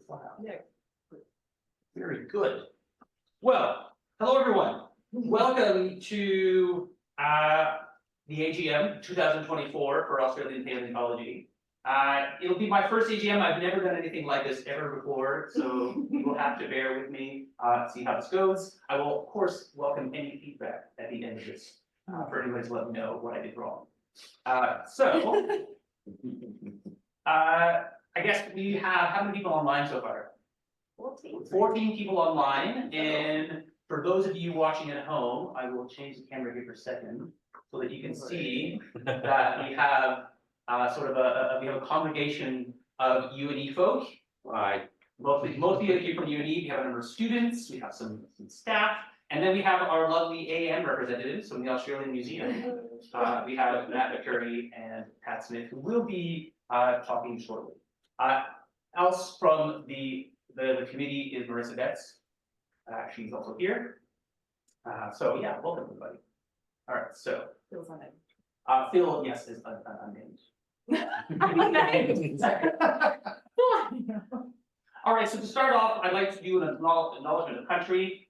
Wow. Very good. Well, hello everyone. Welcome to the AGM 2024 for Australian Paleontology. It'll be my first AGM. I've never done anything like this ever before, so you will have to bear with me, see how this goes. I will, of course, welcome any feedback at the end of this for anybody to let me know what I did wrong. I guess we have, how many people online so far? 14 people online, and for those of you watching at home, I will change the camera here for a second so that you can see that we have sort of a congregation of UNE folk. Mostly here from UNE. We have a number of students, we have some staff, and then we have our lovely AM representatives from the Australian Museum. We have Matt McCurry and Pat Smith, who will be talking shortly. Else from the committee is Marissa Betts. She's also here. So yeah, welcome everybody. All right, so Phil's unnamed. Phil, yes, is unnamed. All right, so to start off, I'd like to do an acknowledgement of country.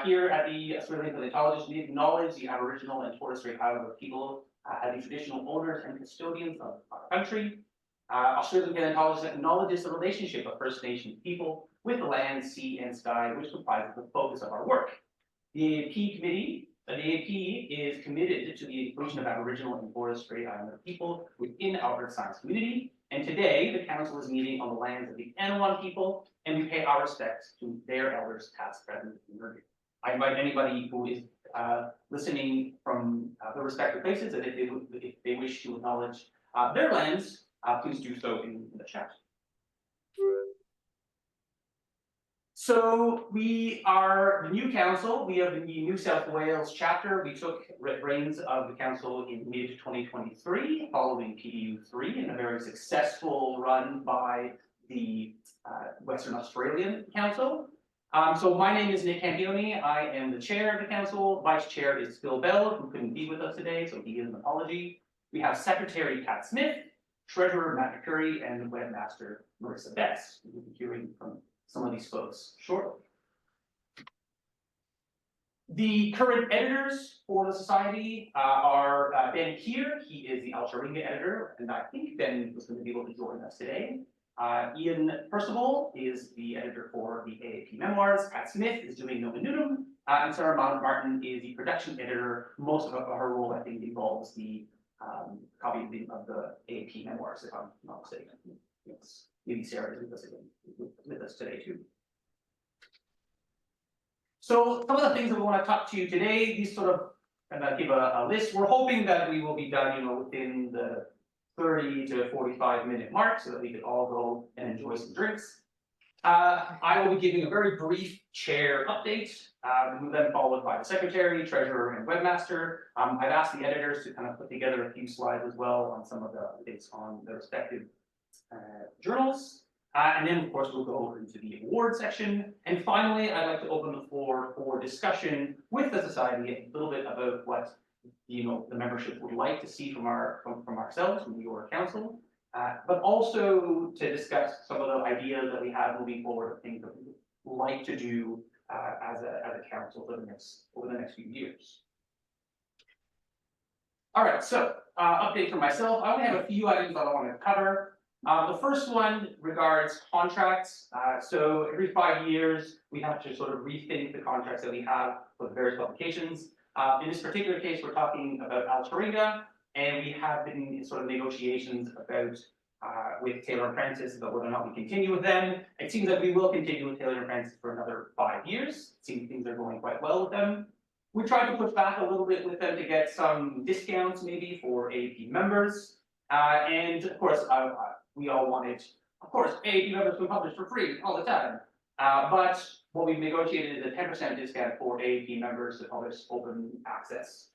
Here at the Australian Paleontologists, we acknowledge the Aboriginal and Torres Strait Islander people as the traditional owners and custodians of our country. Australian Paleontologists acknowledges the relationship of First Nation people with the land, sea, and sky, which comprises the focus of our work. The AAP is committed to the inclusion of Aboriginal and Torres Strait Islander people within our Earth Science community. And today, the Council is meeting on the lands of the Anawan people, and we pay our respects to their elders, past, present, and emerging. I invite anybody who is listening from the respective places, and if they wish to acknowledge their lands, please do so in the chat. So we are the new council. We have the New South Wales chapter. We took reins of the council in mid-2023, following PDU3, in a very successful run by the Western Australian Council. So my name is Nick Campione. I am the chair of the council. Vice chair is Phil Bell, who couldn't be with us today, so he gives an apology. We have secretary Pat Smith, treasurer Matt McCurry, and webmaster Marissa Betts. We'll be hearing from some of these folks shortly. The current editors for the society are Ben here. He is the Altaringa editor, and I think Ben was going to be able to join us today. Ian Percival is the editor for the AAP memoirs. Pat Smith is doing Nova Nudum, and Sarah Martin is the production editor. Most of her role, I think, involves the copy of the AAP memoirs, if I'm not mistaken. Yes. Maybe Sarah is with us today too. So some of the things that we want to talk to you today, these sort of give a list. We're hoping that we will be done, within the 30 to 45 minute mark, so that we could all go and enjoy some drinks. I will be giving a very brief chair update, then followed by the secretary, treasurer, and webmaster. I've asked the editors to kind of put together a few slides as well on some of the updates on the respective journals. And then, of course, we'll go over into the award section. And finally, I'd like to open the floor for discussion with the society a little bit about what the membership would like to see from ourselves, from your council, but also to discuss some of the ideas that we have moving forward, things that we would like to do as a council over the next few years. All right, so update for myself. I only have a few items that I want to cover. The first one regards contracts. So every 5 years, we have to sort of rethink the contracts that we have for the various publications. In this particular case, we're talking about Altaringa, and we have been in sort of negotiations about with Taylor and Francis about whether or not we continue with them. It seems that we will continue with Taylor and Francis for another 5 years. It seems things are going quite well with them. We tried to push back a little bit with them to get some discounts maybe for AAP members. And of course, we all wanted, of course, AAP members to publish for free all the time. But what we've negotiated is a 10% discount for AAP members to publish open access.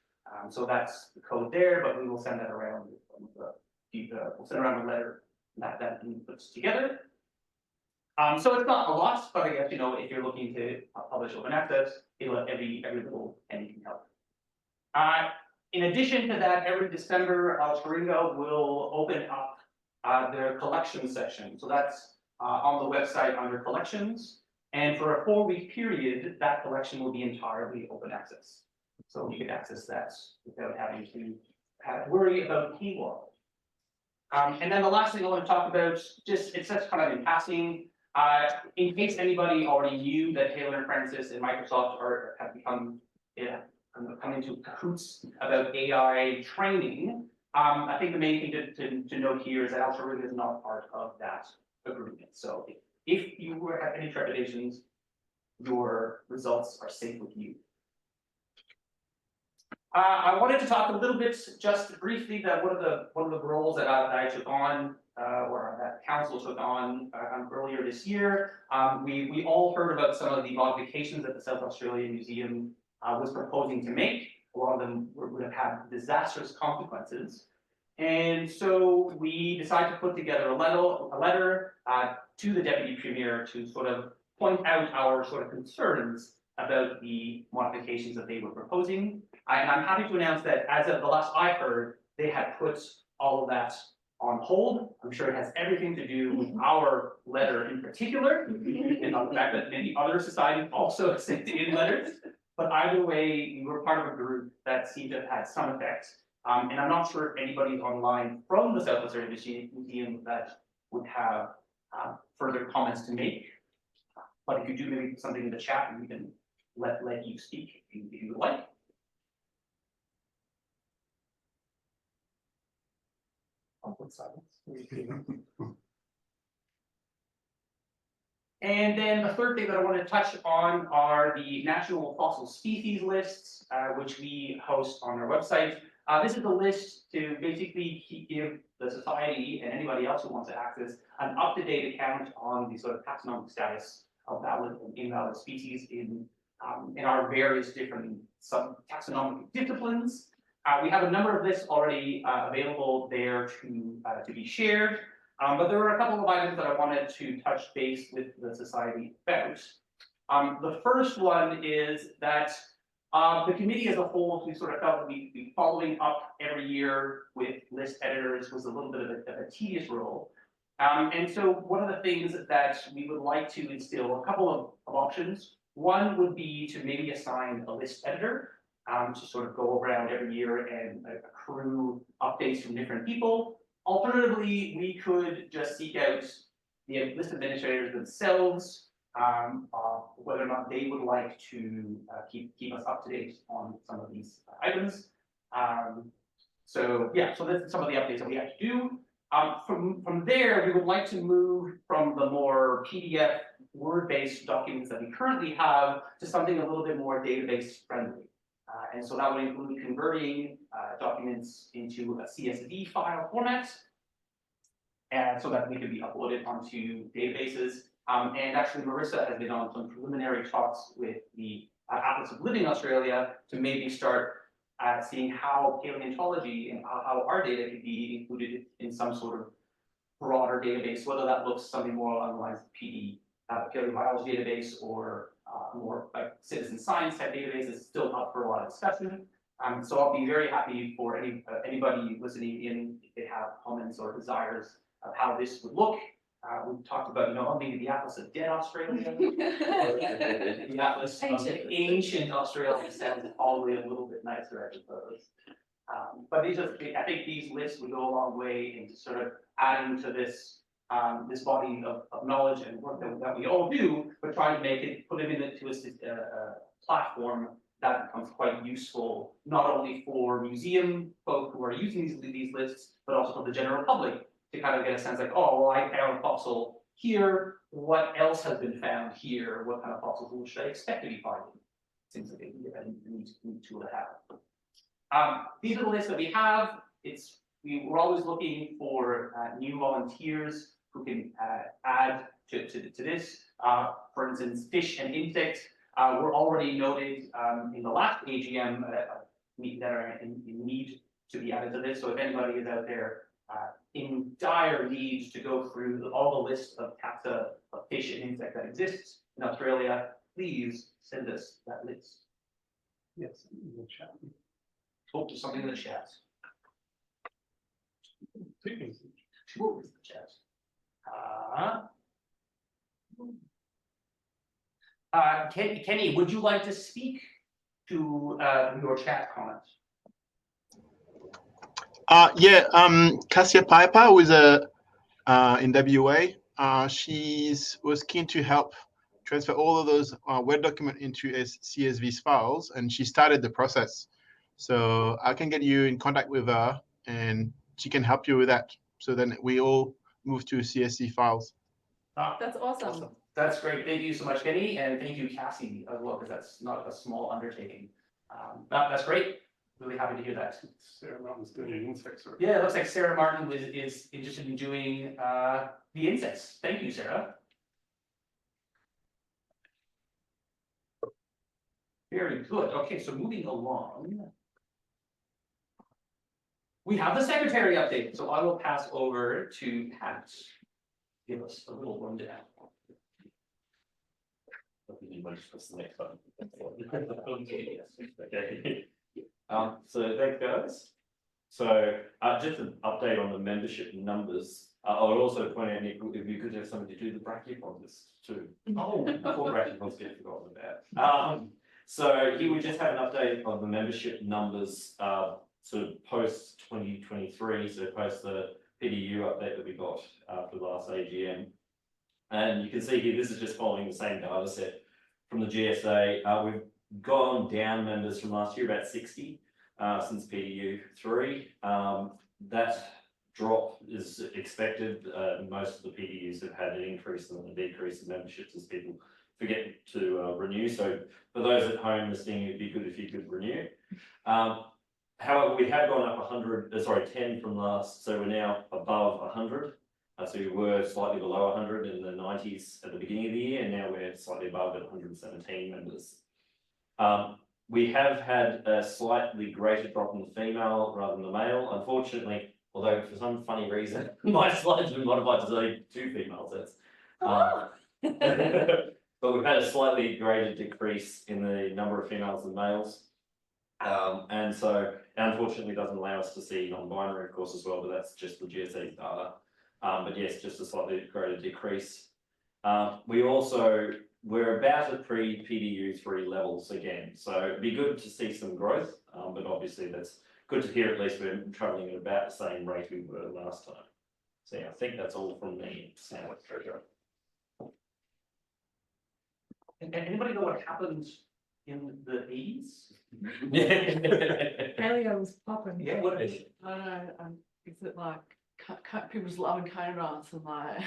So that's the code there, but we will send that around. We'll send around a letter that puts together. So it's not a lot, but I guess if you're looking to publish open access, every little penny can help. In addition to that, every December, Altaringa will open up their collection section. So that's on the website under collections. And for a 4-week period, that collection will be entirely open access. So you can access that without having to worry about paywall. And then the last thing I want to talk about, just it's just kind of in passing, in case anybody already knew that Taylor and Francis and Microsoft have become come into cahoots about AI training. I think the main thing to note here is that Australia is not part of that agreement. So if you have any trepidations, your results are safe with you. I wanted to talk a little bit, just briefly, that one of the roles that I took on, or that council took on earlier this year. We all heard about some of the modifications that the South Australian Museum was proposing to make. A lot of them would have had disastrous consequences. And so we decided to put together a letter to the Deputy Premier to sort of point out our sort of concerns about the modifications that they were proposing. And I'm happy to announce that as of the last I heard, they had put all of that on hold. I'm sure it has everything to do with our letter in particular, and the fact that many other societies also sent in letters. But either way, we were part of a group that seemed to have had some effect. And I'm not sure if anybody's online from the South Australian Museum that would have further comments to make. But if you do, maybe something in the chat, and we can let you speak if you would like. And then the third thing that I want to touch on are the national fossil species lists, which we host on our website. This is a list to basically give the society and anybody else who wants to access an up-to-date account on the sort of taxonomic status of valid and invalid species in our various different taxonomic disciplines. We have a number of lists already available there to be shared, but there are a couple of items that I wanted to touch base with the society about. The first one is that the committee as a whole, we sort of felt that we'd be following up every year with list editors was a little bit of a tedious role. And so one of the things that we would like to instill, a couple of options. One would be to maybe assign a list editor to sort of go around every year and accrue updates from different people. Alternatively, we could just seek out the list administrators themselves, whether or not they would like to keep us up to date on some of these items. So yeah, so that's some of the updates that we have to do. From there, we would like to move from the more PDF Word-based documents that we currently have to something a little bit more database friendly. And so that would include converting documents into a CSV file format, and so that they can be uploaded onto databases. And actually, Marissa has been on some preliminary talks with the Atlas of Living Australia to maybe start seeing how paleontology and how our data could be included in some sort of broader database, whether that looks something more along the lines of PD, paleobiology database, or more like citizen science type database is still up for a lot of discussion. So I'll be very happy for anybody listening in if they have comments or desires of how this would look. We've talked about, maybe the Atlas of Dead Australia, or the Atlas of Ancient Australia sounds probably a little bit nicer, I suppose. But I think these lists would go a long way into sort of adding to this this body of knowledge and work that we all do, but trying to make it, put it into a platform that becomes quite useful, not only for museum folk who are using these lists, but also for the general public to kind of get a sense like, oh, well, I found a fossil here. What else has been found here? What kind of fossils should I expect to be finding? Seems like a neat tool to have. These are the lists that we have. We're always looking for new volunteers who can add to this. For instance, fish and insects were already noted in the last AGM that are in need to be added to this. So if anybody is out there in dire need to go through all the list of taxa of fish and insect that exists in Australia, please send us that list. Yes, in the chat. Hope there's something in the chat. Two things. Two is the chat. Kenny, would you like to speak to your chat comments? Cassia Piper was in WA. She was keen to help transfer all of those Word document into CSV files, and she started the process. So I can get you in contact with her, and she can help you with that. So then we all move to CSV files. That's awesome. That's great. Thank you so much, Kenny, and thank you, Cassie, as well, because that's not a small undertaking. That's great. Really happy to hear that. Sarah Martin's doing an insect survey. Yeah, it looks like Sarah Martin is interested in doing the insects. Thank you, Sarah. Very good. Okay, so moving along. We have the secretary update, so I will pass over to Pat. Give us a little rundown. Okay. So thanks, guys. So just an update on the membership numbers. I would also point out, Nick, if you could have something to do the bracketons too. Oh, Before bracketons get forgotten about. So here we just have an update of the membership numbers, sort of post 2023, so post the PDU update that we got for the last AGM. And you can see here, this is just following the same data set from the GSA. We've gone down members from last year, about 60 since PDU 3. That drop is expected. Most of the PDUs have had an increase and a decrease in memberships as people forget to renew. So for those at home listening, it'd be good if you could renew. However, we have gone up 10 from last, so we're now above 100. So we were slightly below 100 in the 90s at the beginning of the year, and now we're slightly above at 117 members. We have had a slightly greater drop in the female rather than the male. Unfortunately, although for some funny reason, my slides have been modified to say 2 female sets. But we've had a slightly greater decrease in the number of females than males. And so unfortunately doesn't allow us to see non-binary, of course, as well, but that's just the GSA data. But yes, just a slightly greater decrease. We're about at pre-PDU 3 levels again, so it'd be good to see some growth, but obviously that's good to hear. At least we're travelling at about the same rate we were last time. So yeah, I think that's all from me. And anybody know what happened in the 80s? Paleo was popping. Yeah, what is it? I don't know. Is it like people's loving cone dance and like?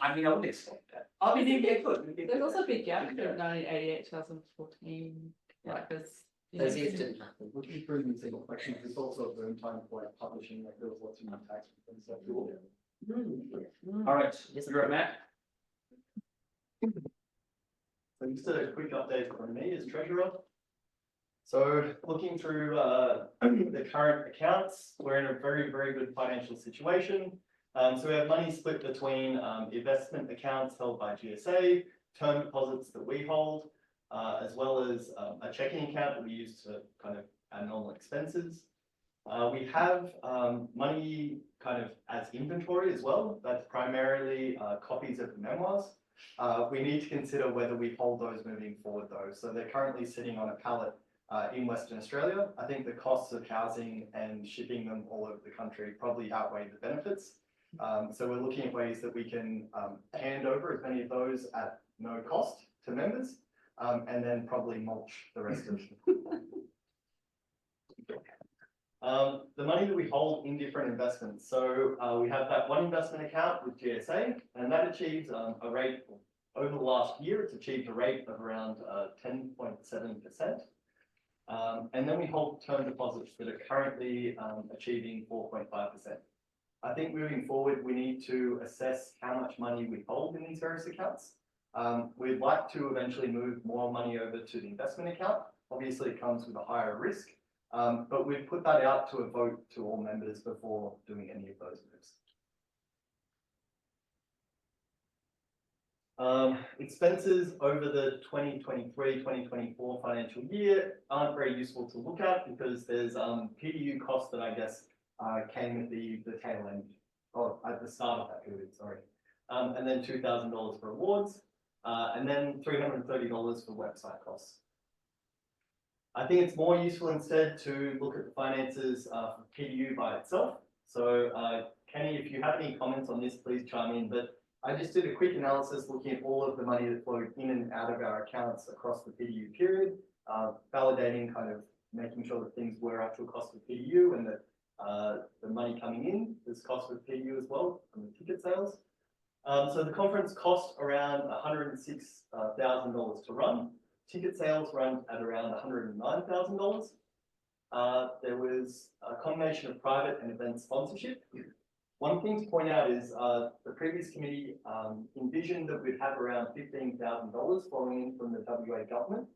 I mean, I would expect that. I mean, it could. There's also a big gap between 1988 2014. Like There's didn't happen. Improving single collections. It's also a boom time for like publishing. Like there was lots of new tax and stuff. All right, you're at Matt. So just a quick update from me as treasurer. So looking through the current accounts, we're in a very, very good financial situation. So we have money split between investment accounts held by GSA, term deposits that we hold, as well as a checking account that we use to kind of our normal expenses. We have money kind of as inventory as well. That's primarily copies of the memoirs. We need to consider whether we hold those moving forward though. So they're currently sitting on a pallet in Western Australia. I think the costs of housing and shipping them all over the country probably outweigh the benefits. So we're looking at ways that we can hand over as many of those at no cost to members, and then probably mulch the rest of the money that we hold in different investments. So we have that one investment account with GSA, and that achieves a rate over the last year. It's achieved a rate of around 10.7%. And then we hold term deposits that are currently achieving 4.5%. I think moving forward, we need to assess how much money we hold in these various accounts. We'd like to eventually move more money over to the investment account. Obviously, it comes with a higher risk, but we've put that out to a vote to all members before doing any of those moves. Expenses over the 2023-2024 financial year aren't very useful to look at because there's PDU costs that I guess came at the tail end, or at the start of that period, sorry. and then $2,000 for awards, and then $330 for website costs. I think it's more useful instead to look at the finances for PDU by itself. So Kenny, if you have any comments on this, please chime in. But I just did a quick analysis looking at all of the money that flowed in and out of our accounts across the PDU period, validating kind of making sure that things were actual cost of PDU and that the money coming in is cost of PDU as well from the ticket sales. So the conference cost around $106,000 to run. Ticket sales run at around $109,000. There was a combination of private and event sponsorship. One thing to point out is the previous committee envisioned that we'd have around $15,000 flowing in from the WA government.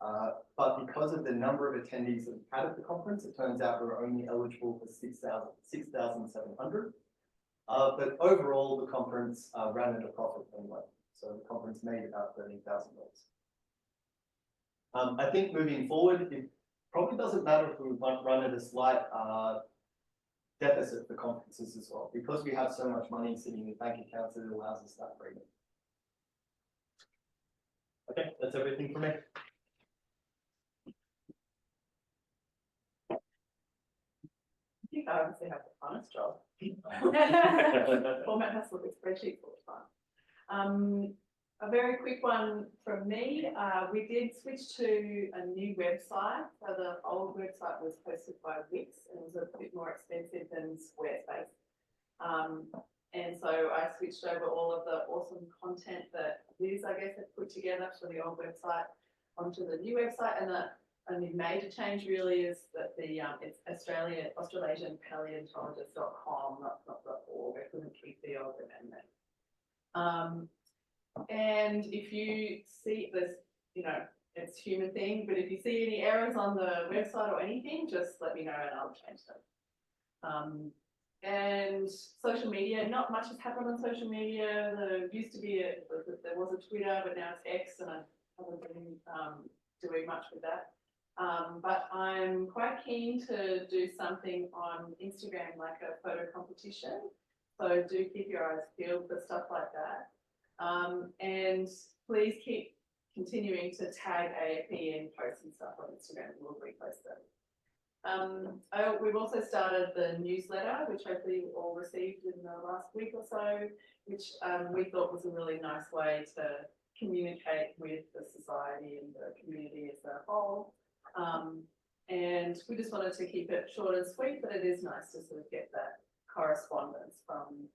But because of the number of attendees that we had at the conference, it turns out we're only eligible for 6,700. But overall, the conference ran at a profit anyway. So the conference made about $13,000. I think moving forward, it probably doesn't matter if we run at a slight deficit for conferences as well, because we have so much money sitting in bank accounts, it allows us that freedom. Okay, that's everything for me. I think I obviously have the funnest job. Format has to look at spreadsheets all the time. A very quick one from me. We did switch to a new website. So the old website was hosted by Wix and was a bit more expensive than Squarespace. And so I switched over all of the awesome content that Liz, I guess, had put together for the old website onto the new website. And the only major change really is that the it's Australasian Palaeontologists.com, not .org. I couldn't keep the old domain name. And if you see this, you know, it's a human thing, but if you see any errors on the website or anything, just let me know and I'll change them. And social media, not much has happened on social media. There used to be there was a Twitter, but now it's X, and I haven't been doing much with that. But I'm quite keen to do something on Instagram, like a photo competition. So do keep your eyes peeled for stuff like that. And please keep continuing to tag AFP in posts and stuff on Instagram. We'll repost them. We've also started the newsletter, which hopefully you all received in the last week or so, which we thought was a really nice way to communicate with the society and the community as a whole. And we just wanted to keep it short and sweet, but it is nice to sort of get that correspondence from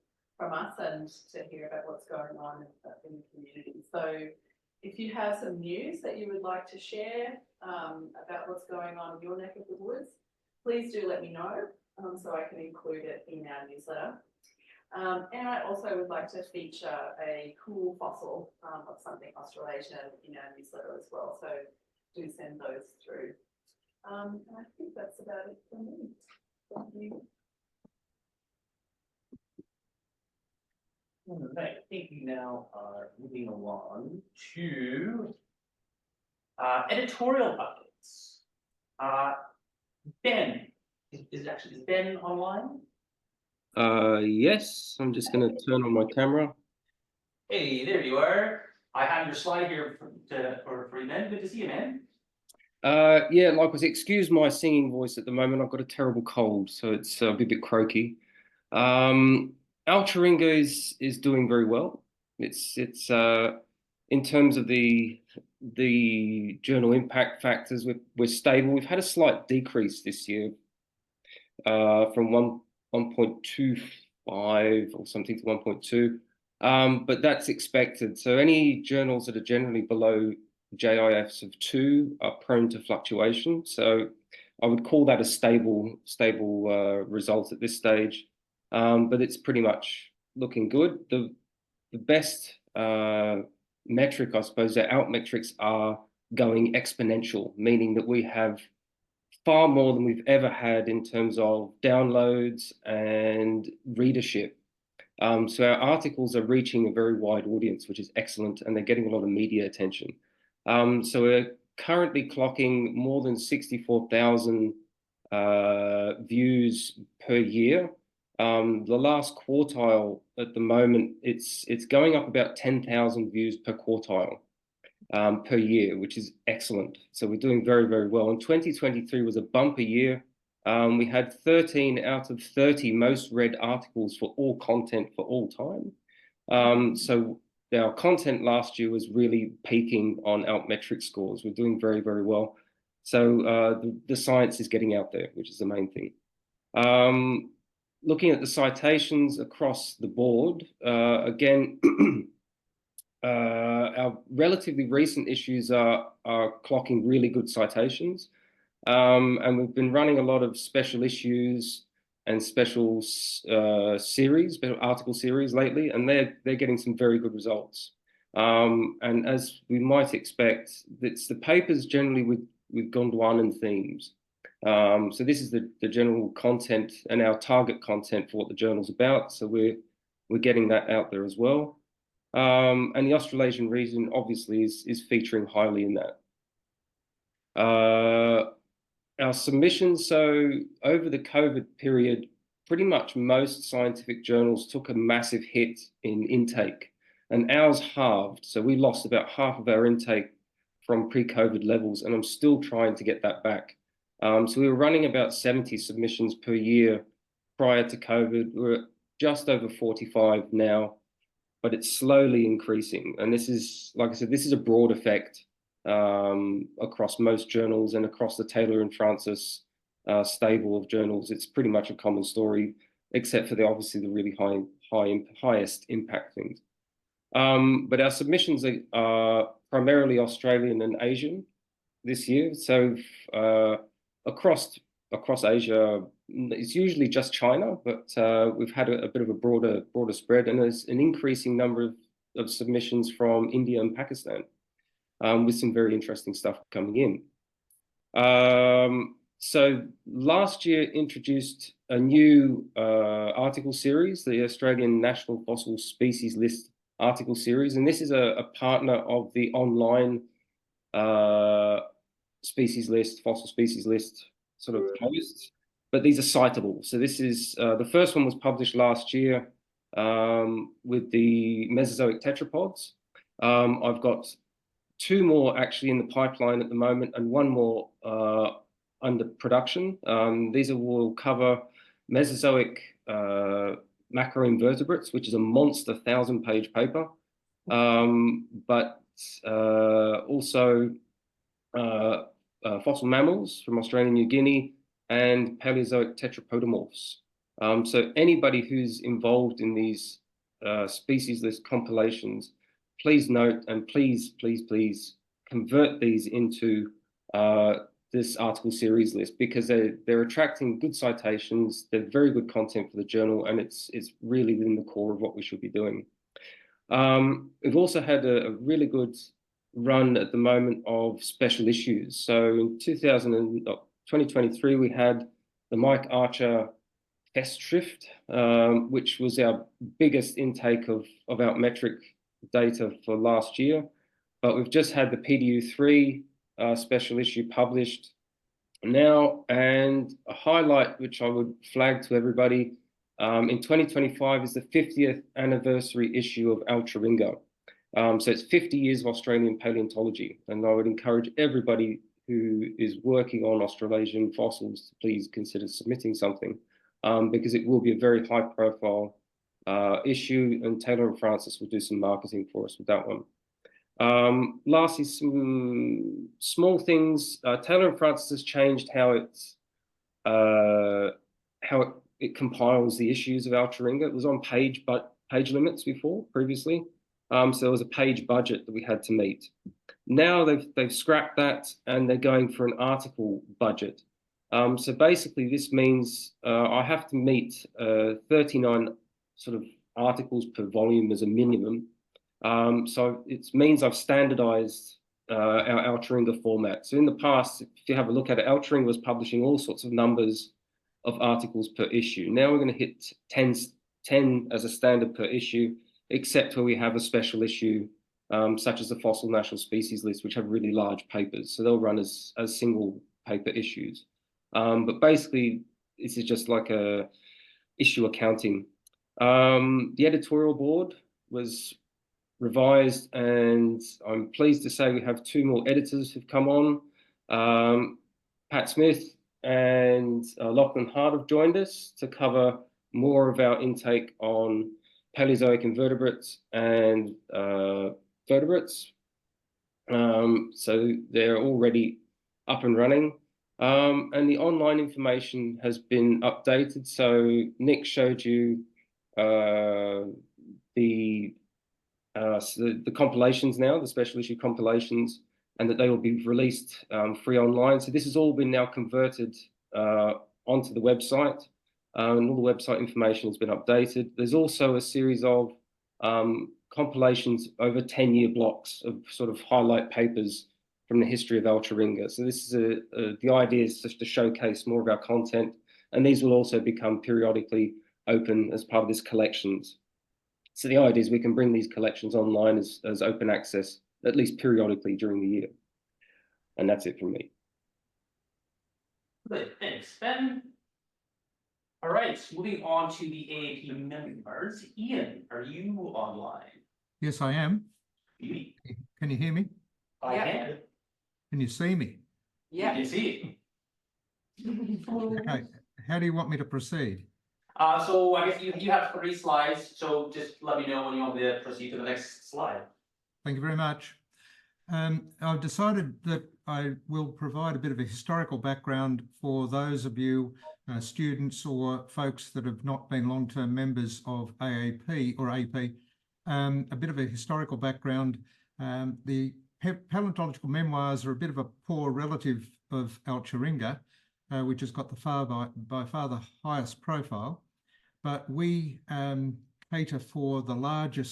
us and to hear about what's going on in the community. So if you have some news that you would like to share about what's going on in your neck of the woods, please do let me know so I can include it in our newsletter. And I also would like to feature a cool fossil of something Australasian in our newsletter as well. So do send those through. And I think that's about it for me. Thank you. Right, I think we now are moving along to editorial updates. Ben, is Ben online? Yes, I'm just going to turn on my camera. Hey, there you are. I have your slide here for you, Ben. Good to see you, man. Yeah, likewise, excuse my singing voice at the moment. I've got a terrible cold, so it's a bit croaky. Alturinga is doing very well. It's in terms of the journal impact factors, we're stable. We've had a slight decrease this year from 1.25 or something to 1.2, but that's expected. So any journals that are generally below JIFs of 2 are prone to fluctuation. So I would call that a stable result at this stage. But it's pretty much looking good. The best metric, I suppose, the out metrics are going exponential, meaning that we have far more than we've ever had in terms of downloads and readership. So our articles are reaching a very wide audience, which is excellent, and they're getting a lot of media attention. So we're currently clocking more than 64,000 views per year. The last quartile at the moment, it's going up about 10,000 views per quartile per year, which is excellent. So we're doing very, very well. And 2023 was a bumper year. We had 13 out of 30 most read articles for all content for all time. So our content last year was really peaking on altmetric scores. We're doing very, very well. So the science is getting out there, which is the main thing. Looking at the citations across the board, again, our relatively recent issues are clocking really good citations. And we've been running a lot of special issues and special series, article series lately, and they're getting some very good results. And as we might expect, it's the papers generally with Gondwanan themes. So this is the general content and our target content for what the journal's about. So we're getting that out there as well. And the Australasian region obviously is featuring highly in that. Our submissions, so over the COVID period, pretty much most scientific journals took a massive hit in intake, and ours halved. So we lost about half of our intake from pre-COVID levels, and I'm still trying to get that back. So we were running about 70 submissions per year prior to COVID. We're just over 45 now, but it's slowly increasing. And this is, like I said, this is a broad effect across most journals and across the Taylor and Francis stable of journals. It's pretty much a common story, except for obviously the really highest impact things. But our submissions are primarily Australian and Asian this year. So across Asia, it's usually just China, but we've had a bit of a broader spread, and there's an increasing number of submissions from India and Pakistan, with some very interesting stuff coming in. So last year introduced a new article series, the Australian National Fossil Species List article series, and this is a partner of the online species list, fossil species list sort of posts, but these are citable. So this is, the first one was published last year with the Mesozoic tetrapods. I've got 2 more actually in the pipeline at the moment, and 1 more under production. These will cover Mesozoic macroinvertebrates, which is a monster 1,000-page paper, but also fossil mammals from Australia and New Guinea, and Paleozoic tetrapodomorphs. So anybody who's involved in these species list compilations, please note, and please convert these into this article series list, because they're attracting good citations, they're very good content for the journal, and it's really within the core of what we should be doing. We've also had a really good run at the moment of special issues. So in 2023, we had the Mike Archer Festschrift, which was our biggest intake of altmetric data for last year. But we've just had the PDU3 special issue published now, and a highlight which I would flag to everybody in 2025 is the 50th anniversary issue of Altringa. So it's 50 years of Australian paleontology, and I would encourage everybody who is working on Australasian fossils to please consider submitting something, because it will be a very high profile issue, and Taylor and Francis will do some marketing for us with that one. Lastly, some small things. Taylor and Francis has changed how it compiles the issues of Altringa. It was on page limits previously. So there was a page budget that we had to meet. Now they've scrapped that, and they're going for an article budget. So basically this means I have to meet 39 sort of articles per volume as a minimum. So it means I've standardized our Altringa format. So in the past, if you have a look at it, Altringa was publishing all sorts of numbers of articles per issue. Now we're going to hit 10 as a standard per issue, except where we have a special issue, such as the Fossil National Species List, which have really large papers. So they'll run as single paper issues. But basically, this is just like a issue accounting. The editorial board was revised, and I'm pleased to say we have 2 more editors who've come on. Pat Smith and Lachlan Hart have joined us to cover more of our intake on Paleozoic invertebrates and vertebrates. So they're already up and running. And the online information has been updated. So Nick showed you the compilations now, the special issue compilations, and that they will be released free online. So this has all been now converted onto the website, and all the website information has been updated. There's also a series of compilations over 10-year blocks of sort of highlight papers from the history of Altringa. So this is the idea is just to showcase more of our content, and these will also become periodically open as part of this collections. So the idea is we can bring these collections online as open access, at least periodically during the year. And that's it from me. Good, thanks, Ben. All right, moving on to the AAP members. Ian, are you online? Yes, I am. Beauty. Can you hear me? I Yeah. can. Can you see me? You can see. Okay. How do you want me to proceed? So I guess you have 3 slides, so just let me know when you want me to proceed to the next slide. Thank you very much. I've decided that I will provide a bit of a historical background for those of you students or folks that have not been long-term members of AAP or AP, a bit of a historical background. The paleontological memoirs are a bit of a poor relative of Altringa, which has got by far the highest profile, but we cater for the larger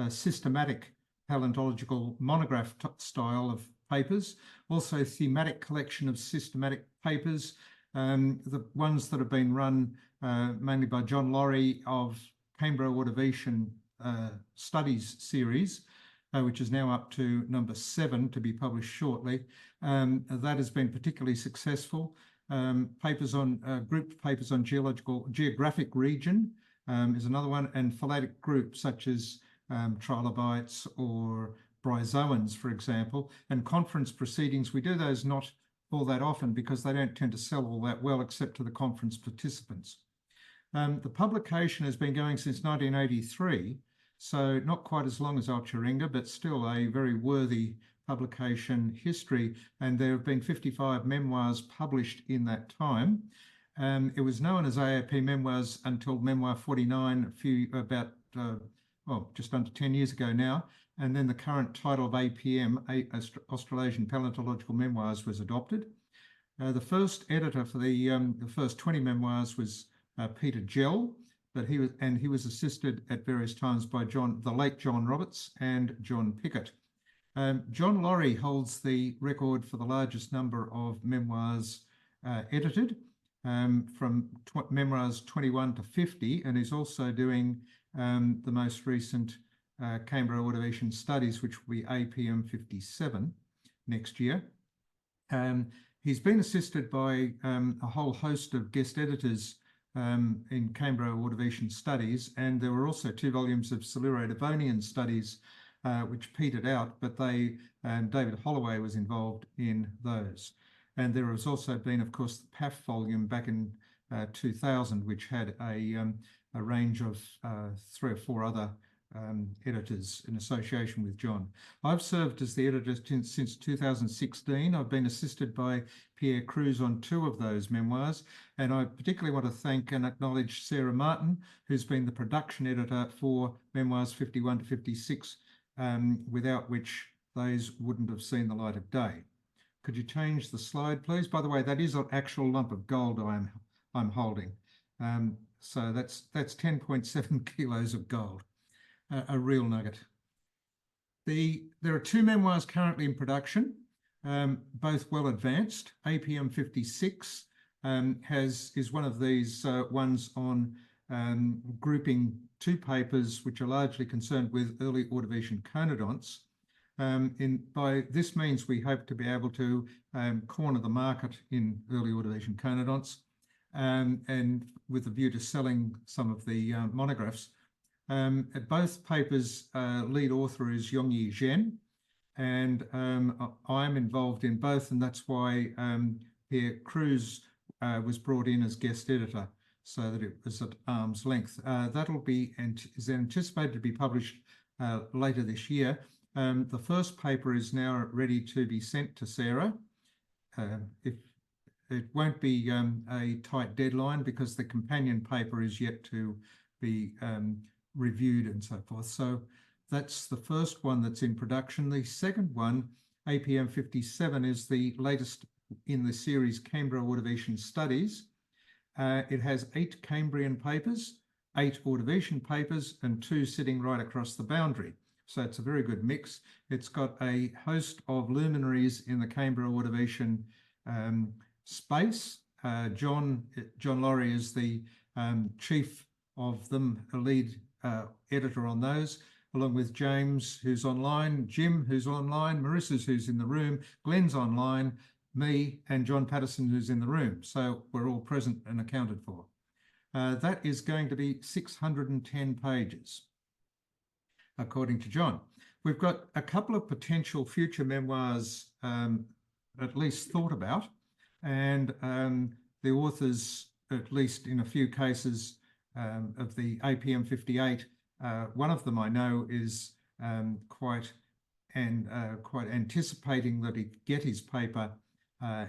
systematic paleontological monograph style of papers, also thematic collection of systematic papers, the ones that have been run mainly by John Laurie of Canberra Ordovician Studies series, which is now up to number 7 to be published shortly. That has been particularly successful. Grouped papers on geographic region is another one, and phyletic groups such as trilobites or bryozoans, for example, and conference proceedings. We do those not all that often because they don't tend to sell all that well, except to the conference participants. The publication has been going since 1983, so not quite as long as Altringa, but still a very worthy publication history, and there have been 55 memoirs published in that time. It was known as AAP Memoirs until Memoir 49 just under 10 years ago now, and then the current title of APM, Australasian Paleontological Memoirs, was adopted. The first editor for the first 20 memoirs was Peter Gell, but he was assisted at various times by the late John Roberts and John Pickett. John Laurie holds the record for the largest number of memoirs edited, from memoirs 21 to 50, and is also doing the most recent Canberra Ordovician Studies, which will be APM 57 next year. He's been assisted by a whole host of guest editors in Canberra Ordovician Studies, and there were also 2 volumes of Siluro-Devonian Studies which petered out, but David Holloway was involved in those. And there has also been, of course, the PAF volume back in 2000, which had a range of 3 or 4 other editors in association with John. I've served as the editor since 2016. I've been assisted by Pierre Cruz on 2 of those memoirs, and I particularly want to thank and acknowledge Sarah Martin, who's been the production editor for memoirs 51 to 56, without which those wouldn't have seen the light of day. Could you change the slide, please? By the way, that is an actual lump of gold I'm holding. So that's 10.7 kilos of gold, a real nugget. There are 2 memoirs currently in production, both well advanced. APM 56 is one of these ones on grouping 2 papers which are largely concerned with early Ordovician conodonts. By this means, we hope to be able to corner the market in early Ordovician conodonts. and with a view to selling some of the monographs. Both papers' lead author is Yongyi Zhen, and I'm involved in both, and that's why Pierre Cruz was brought in as guest editor, so that it was at arm's length. That'll be is anticipated to be published later this year. The first paper is now ready to be sent to Sarah. If it won't be a tight deadline because the companion paper is yet to be reviewed and so forth. So that's the first one that's in production. The second one, APM 57, is the latest in the series Canberra Ordovician Studies. It has 8 Cambrian papers, 8 Ordovician papers, and 2 sitting right across the boundary. So it's a very good mix. It's got a host of luminaries in the Canberra Ordovician space. John Laurie is the chief of them, a lead editor on those, along with James, who's online, Jim, who's online, Marissa's who's in the room, Glenn's online, me, and John Patterson, who's in the room. So we're all present and accounted for. That is going to be 610 pages, according to John. We've got a couple of potential future memoirs at least thought about, and the authors, at least in a few cases of the APM 58, one of them I know is quite anticipating that he get his paper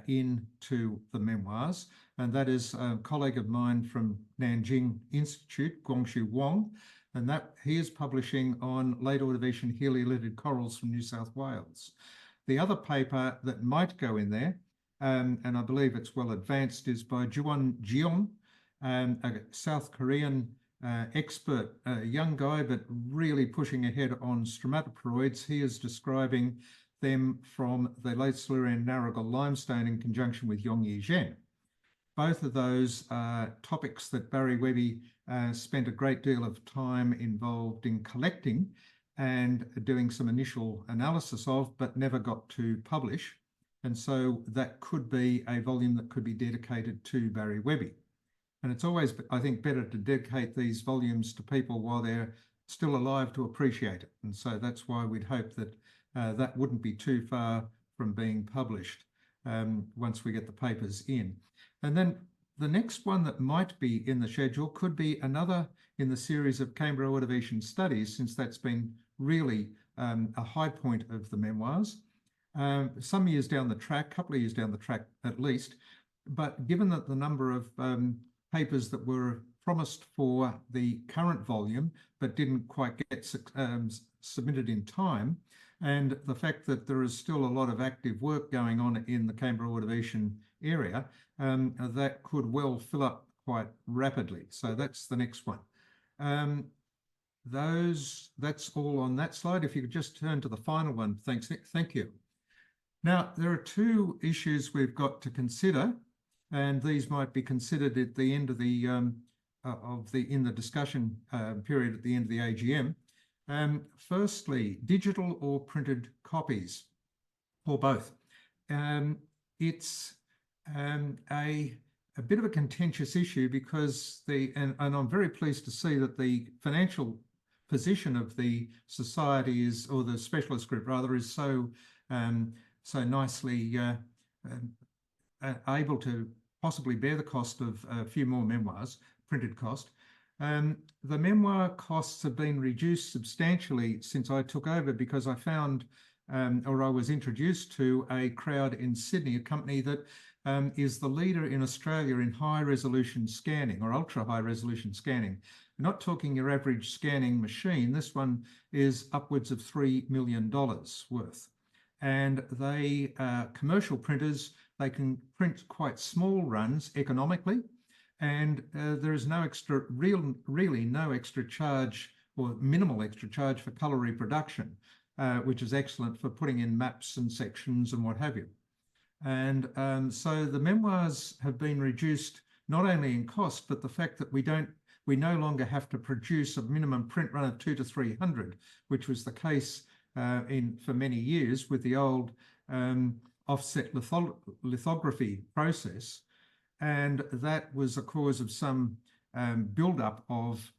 into the memoirs, and that is a colleague of mine from Nanjing Institute, Guangshu Wang, and that he is publishing on late Ordovician heliolitid corals from New South Wales. The other paper that might go in there, and I believe it's well advanced, is by Juan Jeong, a South Korean expert, a young guy, but really pushing ahead on stromatoporoids. He is describing them from the late Silurian Narrabri limestone in conjunction with Yongyi Zhen. Both of those are topics that Barry Webby spent a great deal of time involved in collecting and doing some initial analysis of, but never got to publish. And so that could be a volume that could be dedicated to Barry Webby. And it's always, I think, better to dedicate these volumes to people while they're still alive to appreciate it. And so that's why we'd hope that that wouldn't be too far from being published once we get the papers in. And then the next one that might be in the schedule could be another in the series of Canberra Ordovician Studies, since that's been really a high point of the memoirs. Some years down the track, couple of years down the track at least, but given that the number of papers that were promised for the current volume but didn't quite get submitted in time, and the fact that there is still a lot of active work going on in the Canberra Ordovician area, that could well fill up quite rapidly. So that's the next one. That's all on that slide. If you could just turn to the final one. Thanks, Nick. Thank you. Now, there are 2 issues we've got to consider, and these might be considered at the end of the in the discussion period at the end of the AGM. Firstly, digital or printed copies, or both. It's a bit of a contentious issue because and I'm very pleased to see that the financial position of the society is, or the specialist group rather, is so nicely able to possibly bear the cost of a few more memoirs, printed cost. The memoir costs have been reduced substantially since I took over, because I found, or I was introduced to a crowd in Sydney, a company that is the leader in Australia in high resolution scanning, or ultra high resolution scanning. We're not talking your average scanning machine. This one is upwards of $3 million worth. And they are commercial printers. They can print quite small runs economically, and there is no extra, really no extra charge, or minimal extra charge, for colour reproduction, which is excellent for putting in maps and sections and what have you. And so the memoirs have been reduced not only in cost, but the fact that we no longer have to produce a minimum print run of 200 to 300, which was the case for many years with the old offset lithography process. and that was a cause of some build-up of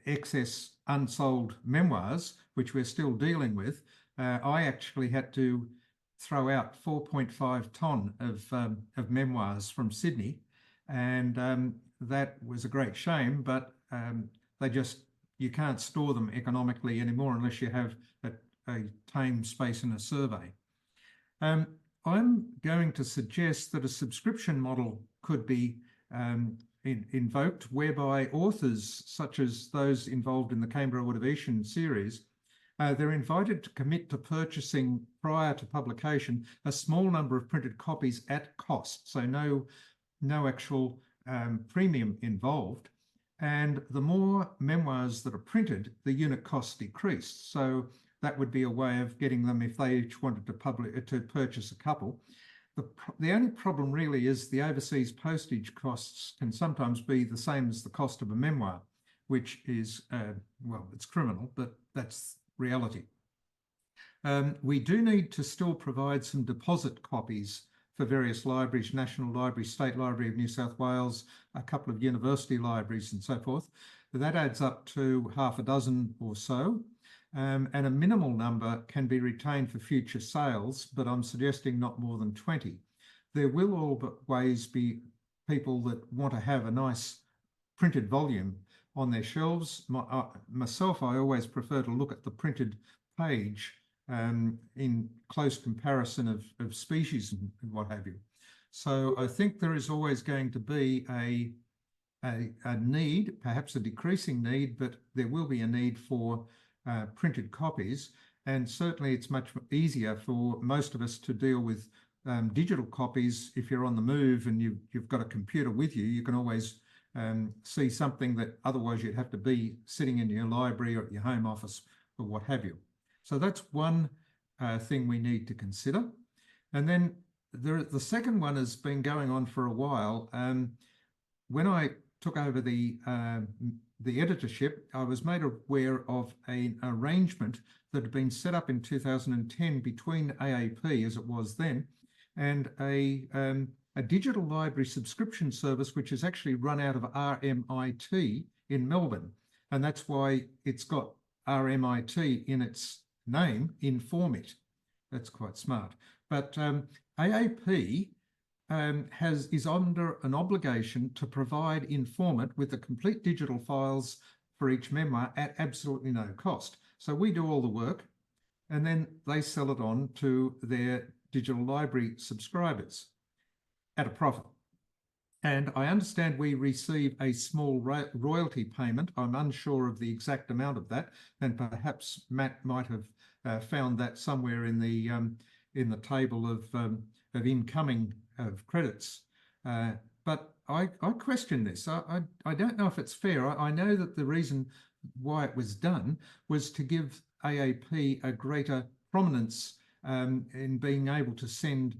excess unsold memoirs, which we're still dealing with. I actually had to throw out 4.5 tonne of memoirs from Sydney, and that was a great shame, but you can't store them economically anymore unless you have a tame space in a survey. I'm going to suggest that a subscription model could be invoked, whereby authors, such as those involved in the Canberra Ordovician series, they're invited to commit to purchasing prior to publication a small number of printed copies at cost, so no actual premium involved. And the more memoirs that are printed, the unit costs decrease. So that would be a way of getting them if they each wanted to purchase a couple. The only problem really is the overseas postage costs can sometimes be the same as the cost of a memoir, which is, well, it's criminal, but that's reality. We do need to still provide some deposit copies for various libraries, National Library, State Library of New South Wales, a couple of university libraries and so forth. That adds up to half a dozen or so. And a minimal number can be retained for future sales, but I'm suggesting not more than 20. There will always be people that want to have a nice printed volume on their shelves. Myself, I always prefer to look at the printed page in close comparison of species and what have you. So I think there is always going to be a need, perhaps a decreasing need, but there will be a need for printed copies, and certainly it's much easier for most of us to deal with digital copies. If you're on the move and you've got a computer with you, you can always see something that otherwise you'd have to be sitting in your library or at your home office or what have you. So that's one thing we need to consider. And then the second one has been going on for a while. When I took over the editorship, I was made aware of an arrangement that had been set up in 2010 between AAP, as it was then, and a digital library subscription service, which is actually run out of RMIT in Melbourne. And that's why it's got RMIT in its name, Informit. That's quite smart. But AAP is under an obligation to provide Informit with the complete digital files for each memoir at absolutely no cost. So we do all the work, and then they sell it on to their digital library subscribers at a profit. And I understand we receive a small royalty payment. I'm unsure of the exact amount of that, and perhaps Matt might have found that somewhere in the table of incoming of credits. But I question this. I don't know if it's fair. I know that the reason why it was done was to give AAP a greater prominence in being able to send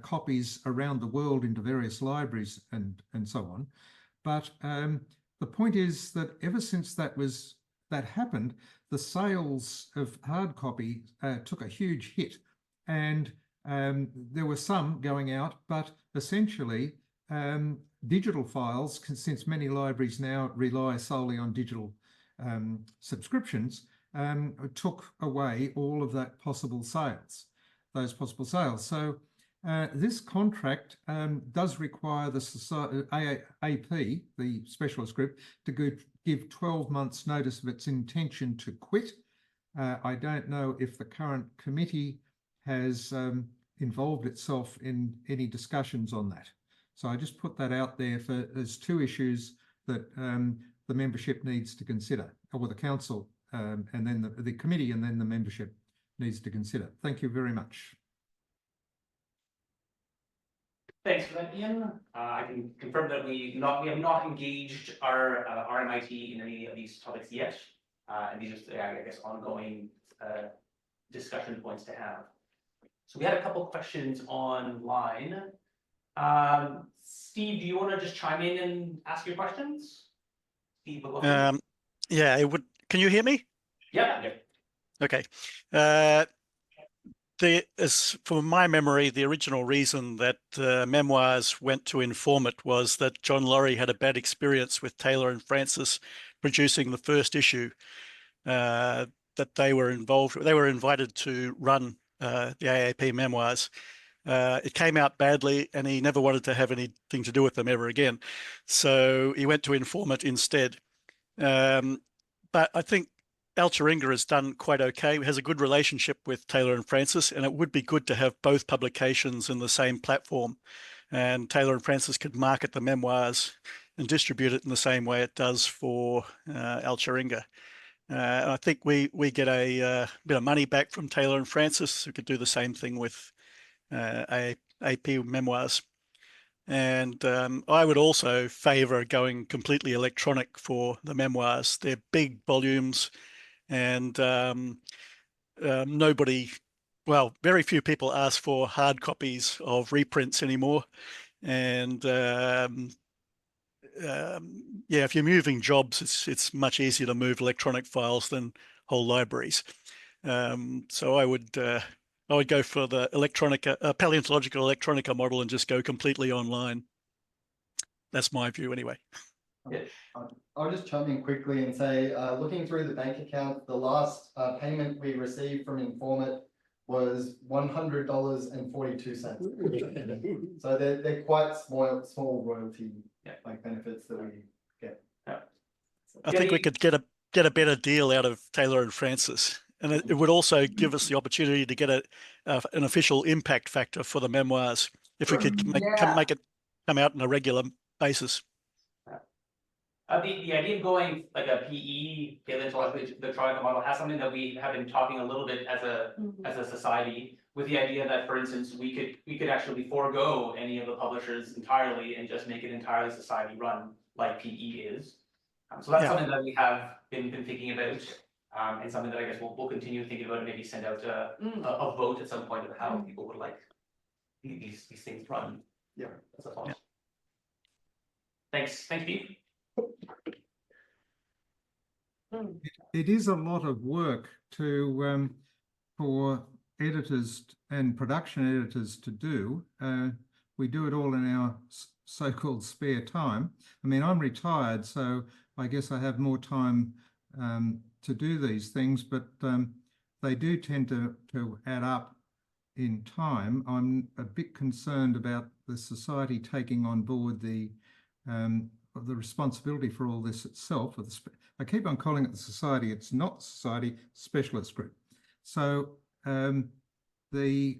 copies around the world into various libraries and so on. But the point is that ever since that happened, the sales of hard copy took a huge hit, and there were some going out, but essentially digital files, since many libraries now rely solely on digital subscriptions, took away all of those possible sales. So this contract does require the AAP, the specialist group, to give 12 months notice of its intention to quit. I don't know if the current committee has involved itself in any discussions on that. So I just put that out there as two issues that the membership needs to consider, or the council, and then the committee, and then the membership needs to consider. Thank you very much. Thanks for that, Ian. I can confirm that we have not engaged our RMIT in any of these topics yet. And these are, I guess, ongoing discussion points to have. So we had a couple of questions online. Steve, do you want to just chime in and ask your questions? Steve, yeah, it would. Can you hear me? Yeah. Okay. as from my memory, the original reason that memoirs went to Informit was that John Laurie had a bad experience with Taylor and Francis producing the first issue. That they were involved. They were invited to run the AAP memoirs. It came out badly, and he never wanted to have anything to do with them ever again. So he went to Informit instead. But I think Alturinga has done quite okay. He has a good relationship with Taylor and Francis, and it would be good to have both publications in the same platform. And Taylor and Francis could market the memoirs and distribute it in the same way it does for Alturinga. I think we get a bit of money back from Taylor and Francis. We could do the same thing with AP memoirs. And I would also favour going completely electronic for the memoirs. They're big volumes, and very few people ask for hard copies of reprints anymore. And if you're moving jobs, it's much easier to move electronic files than whole libraries. So I would go for the paleontological electronica model and just go completely online. That's my view anyway. I'll just chime in quickly and say, looking through the bank account, the last payment we received from Informit was $100.42. So they're quite small royalty like benefits that we get. I think we could get a better deal out of Taylor and Francis, and it would also give us the opportunity to get an official impact factor for the memoirs if we could make it come out on a regular basis. The idea of going like a PE, paleontological electronica model, has something that we have been talking a little bit as a society, with the idea that, for instance, we could actually forego any of the publishers entirely and just make it entirely society run like PE is. So that's something that we have been thinking about, and something that I guess we'll continue thinking about, and maybe send out a vote at some point of how people would like these things run. Yeah, that's a thought. Thanks, Steve. It is a lot of work to for editors and production editors to do. We do it all in our so-called spare time. I mean, I'm retired, so I guess I have more time to do these things, but they do tend to add up in time. I'm a bit concerned about the society taking on board the responsibility for all this itself. I keep on calling it the society. It's not society, specialist group. So it's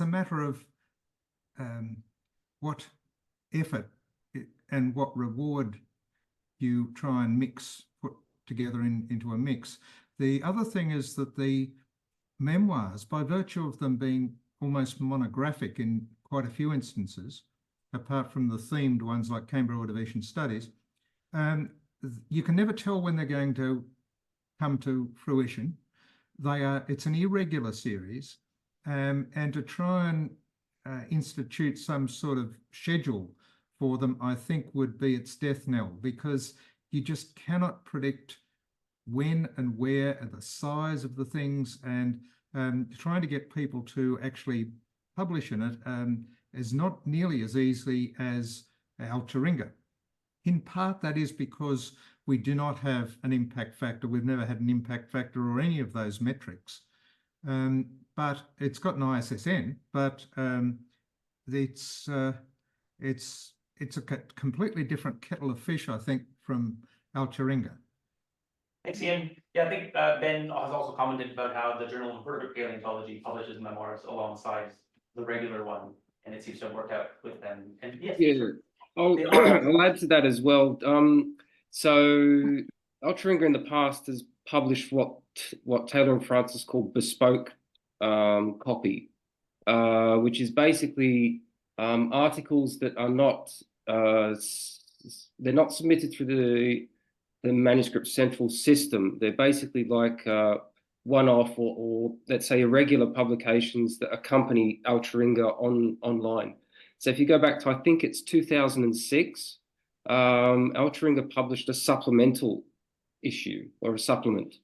a matter of what effort and what reward you try and put together into a mix. The other thing is that the memoirs, by virtue of them being almost monographic in quite a few instances, apart from the themed ones like Canberra Ordovician Studies, you can never tell when they're going to come to fruition. It's an irregular series, and to try and institute some sort of schedule for them, I think would be its death knell, because you just cannot predict when and where and the size of the things, and trying to get people to actually publish in it is not nearly as easy as Alturinga. In part, that is because we do not have an impact factor. We've never had an impact factor or any of those metrics. But it's got an ISSN, but it's a completely different kettle of fish, I think, from Alturinga. Thanks, Ian. Yeah, I think Ben has also commented about how the Journal of Invertebrate Paleontology publishes memoirs alongside the regular one, and it seems to have worked out with them. And yes, I'll add to that as well. So Alturinga in the past has published what Taylor and Francis call bespoke copy, which is basically articles that are not they're not submitted through the manuscript central system. They're basically like one-off or let's say irregular publications that accompany Alturinga online. So if you go back to, I think it's 2006, Alturinga published a supplemental issue or a supplement.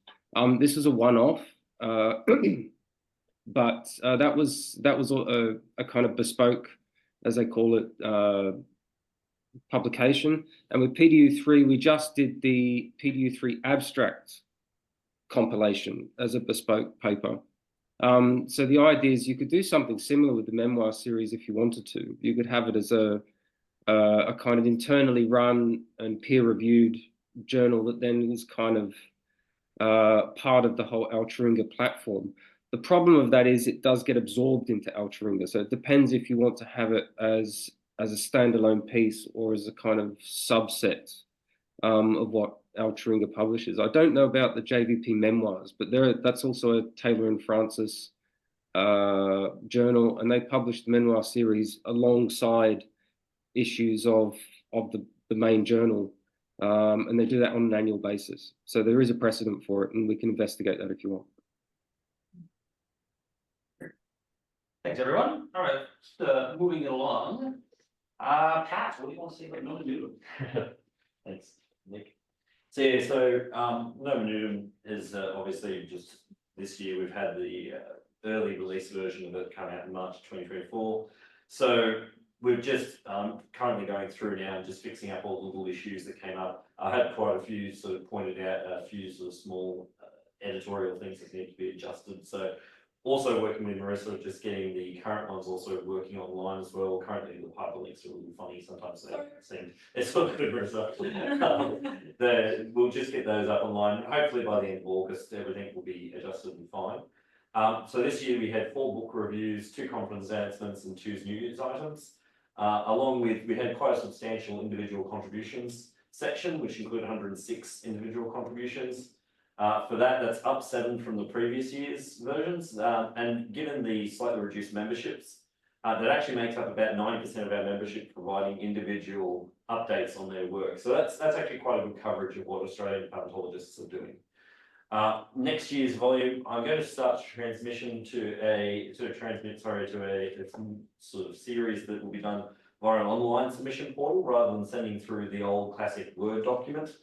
This was a one-off. But that was a kind of bespoke, as they call it, publication. And with PDU3, we just did the PDU3 abstract compilation as a bespoke paper. So the idea is you could do something similar with the memoir series if you wanted to. You could have it as a kind of internally run and peer-reviewed journal that then is kind of part of the whole Altringa platform. The problem of that is it does get absorbed into Altringa. So it depends if you want to have it as a standalone piece or as a kind of subset of what Altringa publishes. I don't know about the JVP memoirs, but that's also a Taylor and Francis journal, and they publish the memoir series alongside issues of the main journal, and they do that on an annual basis. So there is a precedent for it, and we can investigate that if you want. Thanks, everyone. All right, just moving along. Pat, what do you want to say about nomen? Thanks, Nick. So yeah, so nomen nudum is obviously just this year we've had the early release version of it come out in March 2024. So we're just currently going through now and just fixing up all the little issues that came up. I had quite a few sort of pointed out, a few sort of small editorial things that need to be adjusted. So also working with Marissa, just getting the current ones also working online as well. Currently the hyperlinks are a little funny sometimes. They seem it's all good, Marissa. We'll just get those up online. Hopefully by the end of August, everything will be adjusted and fine. So this year we had 4 book reviews, 2 conference announcements and 2 news items. Along with, we had quite a substantial individual contributions section, which included 106 individual contributions. For that, that's up 7 from the previous year's versions. And given the slightly reduced memberships, that actually makes up about 90% of our membership providing individual updates on their work. So that's actually quite a good coverage of what Australian paleontologists are doing. Next year's volume, I'm going to start transmission to a sort of series that will be done via an online submission portal rather than sending through the old classic Word document.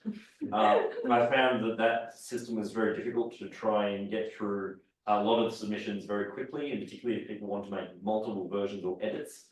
I found that system was very difficult to try and get through a lot of submissions very quickly, and particularly if people want to make multiple versions or edits.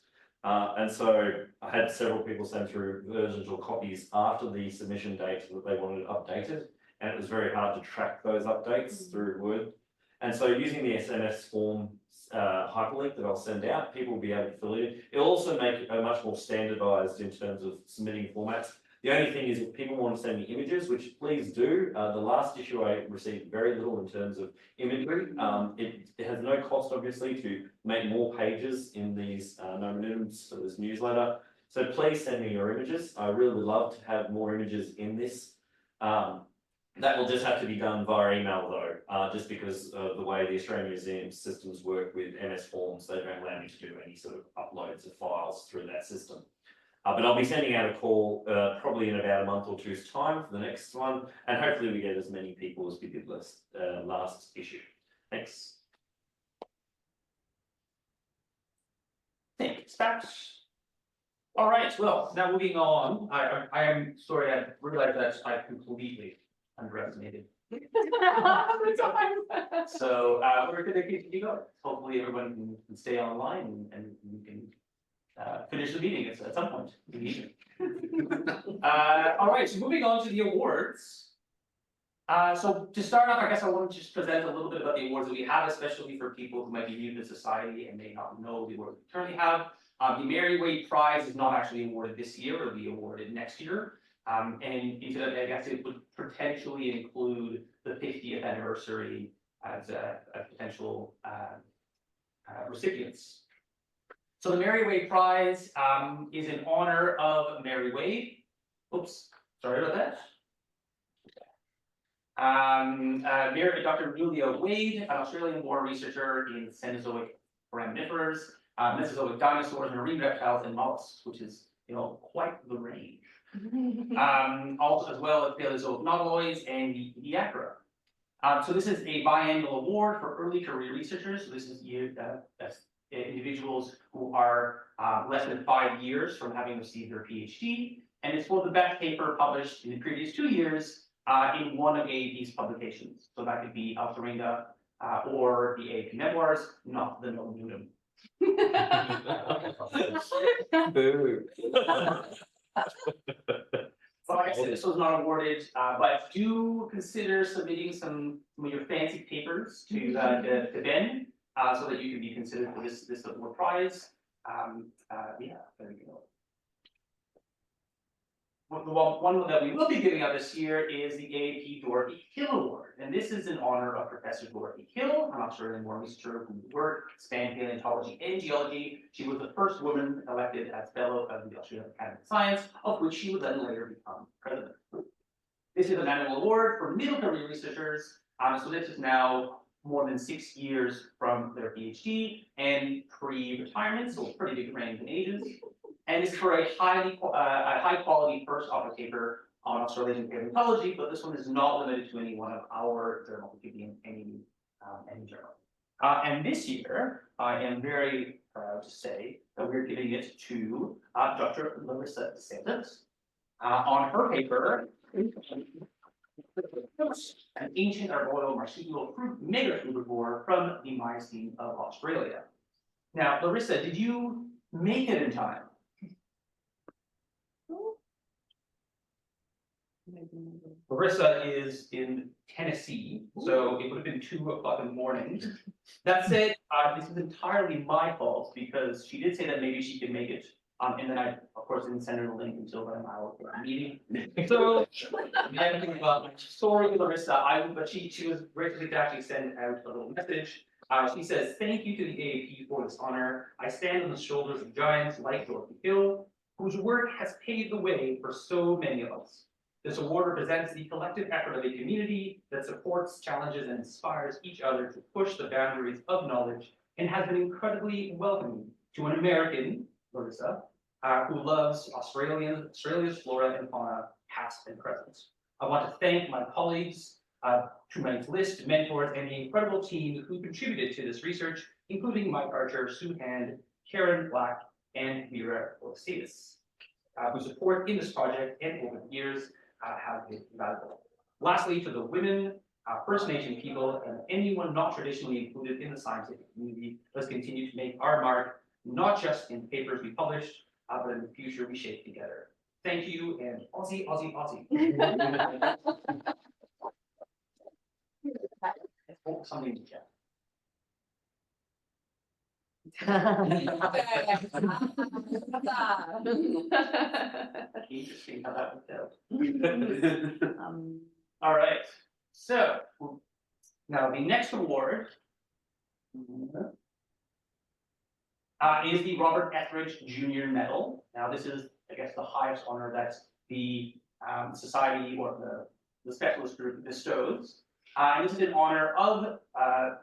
And so I had several people send through versions or copies after the submission date that they wanted updated. And it was very hard to track those updates through Word. And so using the SMS form hyperlink that I'll send out, people will be able to fill in. It'll also make it much more standardized in terms of submitting formats. The only thing is if people want to send me images, which please do, the last issue I received very little in terms of imagery. It has no cost, obviously, to make more pages in these nomen nudums for this newsletter. So please send me your images. I really would love to have more images in this. That will just have to be done via email though, just because of the way the Australian Museum systems work with MS Forms. They don't allow me to do any sort of uploads of files through that system. But I'll be sending out a call probably in about a month or two's time for the next one, and hopefully we get as many people as we did last issue. Thanks. Thanks, Pat. All right, well, now moving on, I am sorry, I realized that I completely underestimated. So we're going to keep going. Hopefully everyone can stay online and we can finish the meeting at some point in the evening. All right, so moving on to the awards. So to start off, I guess I want to just present a little bit about the awards that we have, especially for people who might be new to society and may not know the awards we currently have. The Mary Wade Prize is not actually awarded this year, it'll be awarded next year. And into that, I guess it would potentially include the 50th anniversary as a potential recipients. So the Mary Wade Prize is in honor of Mary Wade. Oops, sorry about that. Dr. Julia Wade, an Australian-born researcher in Cenozoic foraminifers, Mesozoic dinosaurs, marine reptiles, and mollusks, which is, quite the range. Also, as well as Paleozoic nautiloids and the Ediacra. So this is a biannual award for early career researchers. So this is individuals who are less than 5 years from having received their PhD, and it's for the best paper published in the previous 2 years in one of these publications. So that could be Altringa, or the AAP memoirs, not the no unum. Boo. So like I said, this was not awarded, but do consider submitting some of your fancy papers to Ben, so that you can be considered for this award prize. Yeah, there you go. One that we will be giving out this year is the AAP Dorothy Hill Award, and this is in honor of Professor Dorothy Hill, an Australian-born researcher whose work spanned paleontology and geology. She was the first woman elected as Fellow of the Australian Academy of Science, of which she would then later become president. This is an annual award for middle career researchers, so this is now more than 6 years from their PhD and pre-retirement, so pretty big range in ages. And it's for a high quality first author paper on Australasian paleontology, but this one is not limited to any one of our journals. It could be in any journal. And this year, I am very proud to say that we're giving it to Dr. Larissa DeSantis on her paper, an ancient arboreal marsupial fruit mega herbivore from the Miocene of Australia. Now, Larissa, did you make it in time? Larissa is in Tennessee, so it would have been 2 o'clock in the morning. That said, this is entirely my fault because she did say that maybe she could make it. And then I, of course, didn't send her the link until an hour before the meeting. So I have to think about my story with Larissa. But she was grateful to actually send out a little message. She says, "Thank you to the AAP for this honor. I stand on the shoulders of giants like Dorothy Hill, whose work has paved the way for so many of us. This award represents the collective effort of a community that supports, challenges, and inspires each other to push the boundaries of knowledge and has been incredibly welcoming to an American, Larissa, who loves Australia's flora and fauna, past and present. I want to thank my colleagues, Tremendous List, mentors, and the incredible team who contributed to this research, including Mike Archer, Sue Hand, Karen Black, and Mira Osiris, whose support in this project and over the years have been valuable. Lastly, to the women, First Nation people, and anyone not traditionally included in the scientific community, let's continue to make our mark, not just in papers we published, but in the future we shape together. Thank you, and Aussie, Aussie, Aussie. Oh, something to check. Interesting how that worked out. All right, so now the next award is the Robert Etheridge Jr. Medal. Now this is, I guess, the highest honor that the society or the specialist group bestows. And this is in honor of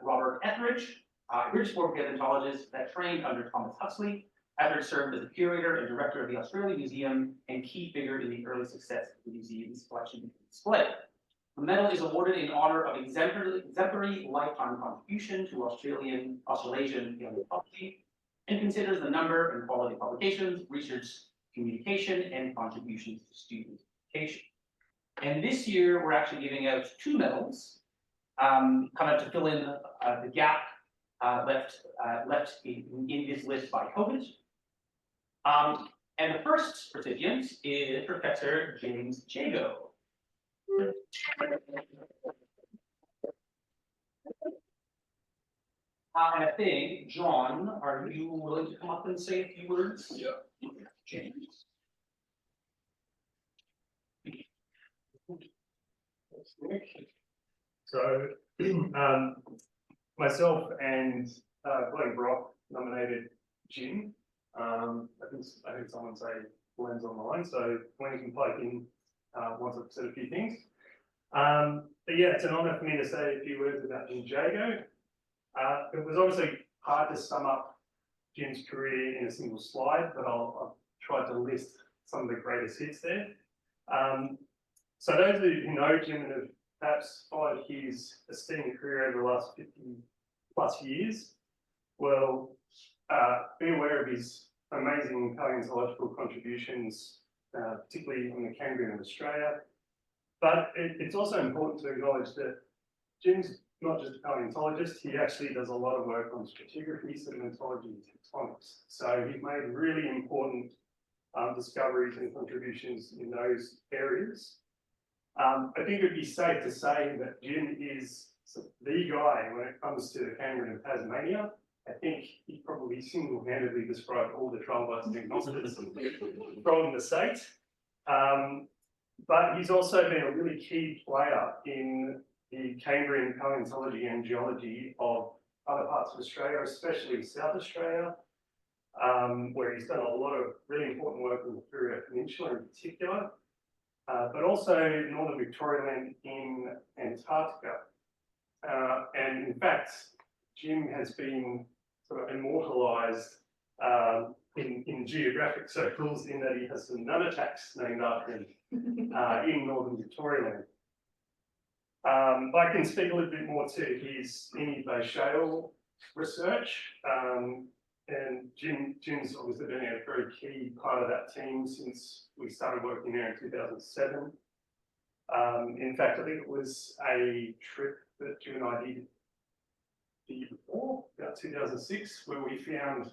Robert Etheridge, a British-born paleontologist that trained under Thomas Huxley. Etheridge served as the curator and director of the Australian Museum and key figure in the early success of the museum's collection display. The medal is awarded in honor of exemplary lifetime contribution to Australasian paleontology and considers the number and quality of publications, research, communication, and contributions to student education. And this year, we're actually giving out 2 medals, kind of to fill in the gap left in this list by COVID. And the first recipient is Professor James Jago. And I think, John, are you willing to come up and say a few words? Yeah. James. So, myself and Glenn Brock nominated Jim. I think someone say Glenn's on the line, so Glenn can pipe in once I've said a few things. But yeah, it's an honour for me to say a few words about Jim Jago. It was obviously hard to sum up Jim's career in a single slide, but I've tried to list some of the greatest hits there. So those of you who know Jim and have perhaps followed his esteemed career over the last 50+ years will be aware of his amazing paleontological contributions, particularly on the Cambrian of Australia. But it's also important to acknowledge that Jim's not just a paleontologist, he actually does a lot of work on stratigraphy, sedimentology, and tectonics. So he made really important discoveries and contributions in those areas. I think it'd be safe to say that Jim is the guy when it comes to the Cambrian of Tasmania. I think he probably single-handedly described all the trilobites and agnostics from the state. But he's also been a really key player in the Cambrian paleontology and geology of other parts of Australia, especially South Australia, where he's done a lot of really important work in the Courier Peninsula in particular, but also northern Victoria land in Antarctica. And in fact, Jim has been sort of immortalised in geographic circles in that he has some nunataks named after him in northern Victoria land. I can speak a little bit more to his Emu Bay Shale research. And Jim's obviously been a very key part of that team since we started working there in 2007. In fact, I think it was a trip that Jim and I did the year before, about 2006, where we found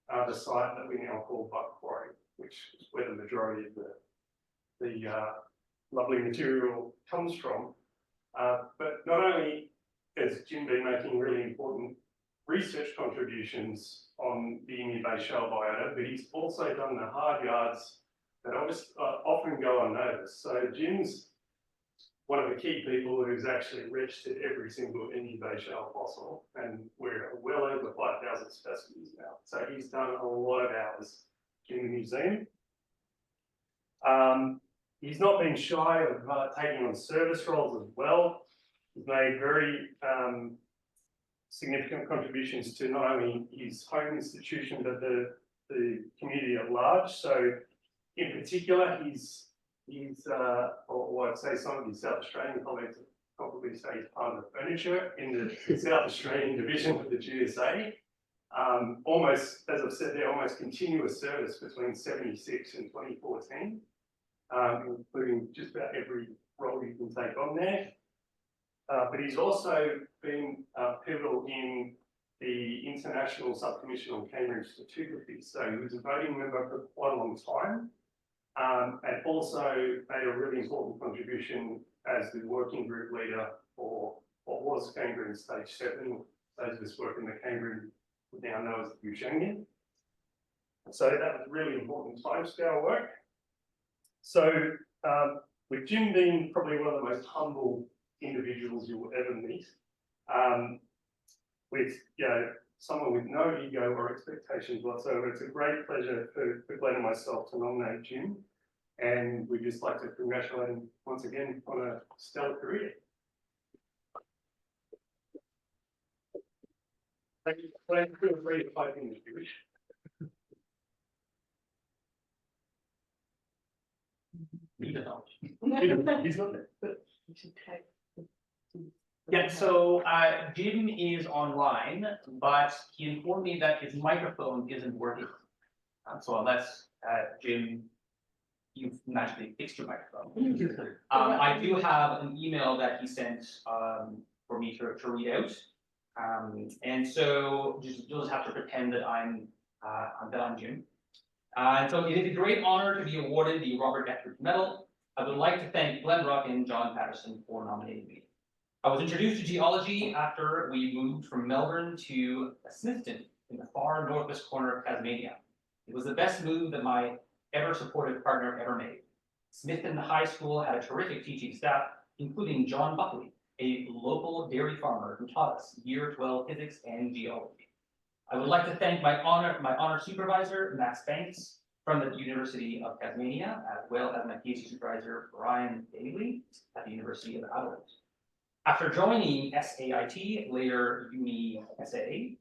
the site that we now call Buck Quarry, which is where the majority of the lovely material comes from. But not only has Jim been making really important research contributions on the Emu Bay Shale biota, but he's also done the hard yards that often go unnoticed. So Jim's one of the key people who's actually registered every single Emu Bay Shale fossil, and we're well over 5,000 specimens now. So he's done a lot of hours in the museum. He's not been shy of taking on service roles as well. He's made very significant contributions to not only his home institution, but the community at large. So in particular, or I'd say some of his South Australian colleagues would probably say he's part of the furniture in the South Australian division of the GSA. Almost, as I've said there, almost continuous service between 76 and 2014, including just about every role you can take on there. But he's also been pivotal in the International Subcommission on Cambrian Stratigraphy. So he was a voting member for quite a long time, and also made a really important contribution as the working group leader for what was Cambrian Stage 7. Those of us working in the Cambrian would now know as the Buchangian. So that was really important timescale work. So with Jim being probably one of the most humble individuals you will ever meet, with someone with no ego or expectations whatsoever, it's a great pleasure for Glenn and myself to nominate Jim, and we'd just like to congratulate him once again on a stellar career. Thank you. Feel free to pipe in if you wish. He's not there. Yeah, so Jim is online, but he informed me that his microphone isn't working. So unless Jim, you've magically fixed your microphone. I do have an email that he sent for me to read out. And so you'll just have to pretend that I'm Jim. So it is a great honor to be awarded the Robert Eckford Medal. I would like to thank Glenn Ruck and John Patterson for nominating me. I was introduced to geology after we moved from Melbourne to Smithton in the far northwest corner of Tasmania. It was the best move that my ever-supportive partner ever made. Smithton High School had a terrific teaching staff, including John Buckley, a local dairy farmer who taught us Year 12 physics and geology. I would like to thank my honor supervisor, Max Banks, from the University of Tasmania, as well as my PhD supervisor, Brian Daly, at the University of Adelaide. After joining SAIT, later Uni SA,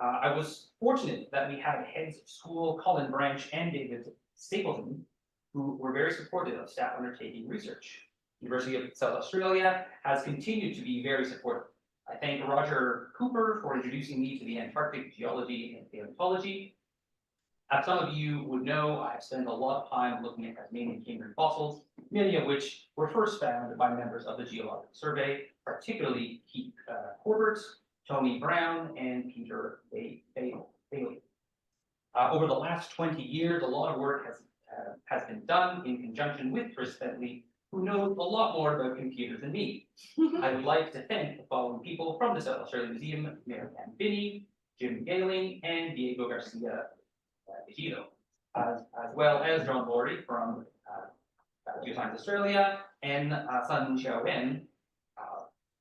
I was fortunate that we had heads of school, Colin Branch and David Stapleton, who were very supportive of staff undertaking research. University of South Australia has continued to be very supportive. I thank Roger Cooper for introducing me to the Antarctic geology and paleontology. As some of you would know, I have spent a lot of time looking at Tasmanian Cambrian fossils, many of which were first found by members of the Geological Survey, particularly Keith Corbett, Tony Brown, and Peter Bailey. Over the last 20 years, a lot of work has been done in conjunction with Chris Bentley, who knows a lot more about computers than me. I would like to thank the following people from the South Australian Museum: Mary Ann Binney, Jim Galing, and Diego Garcia Vigilo, as well as John Laurie from Geoscience Australia, and Sun Xiaowen.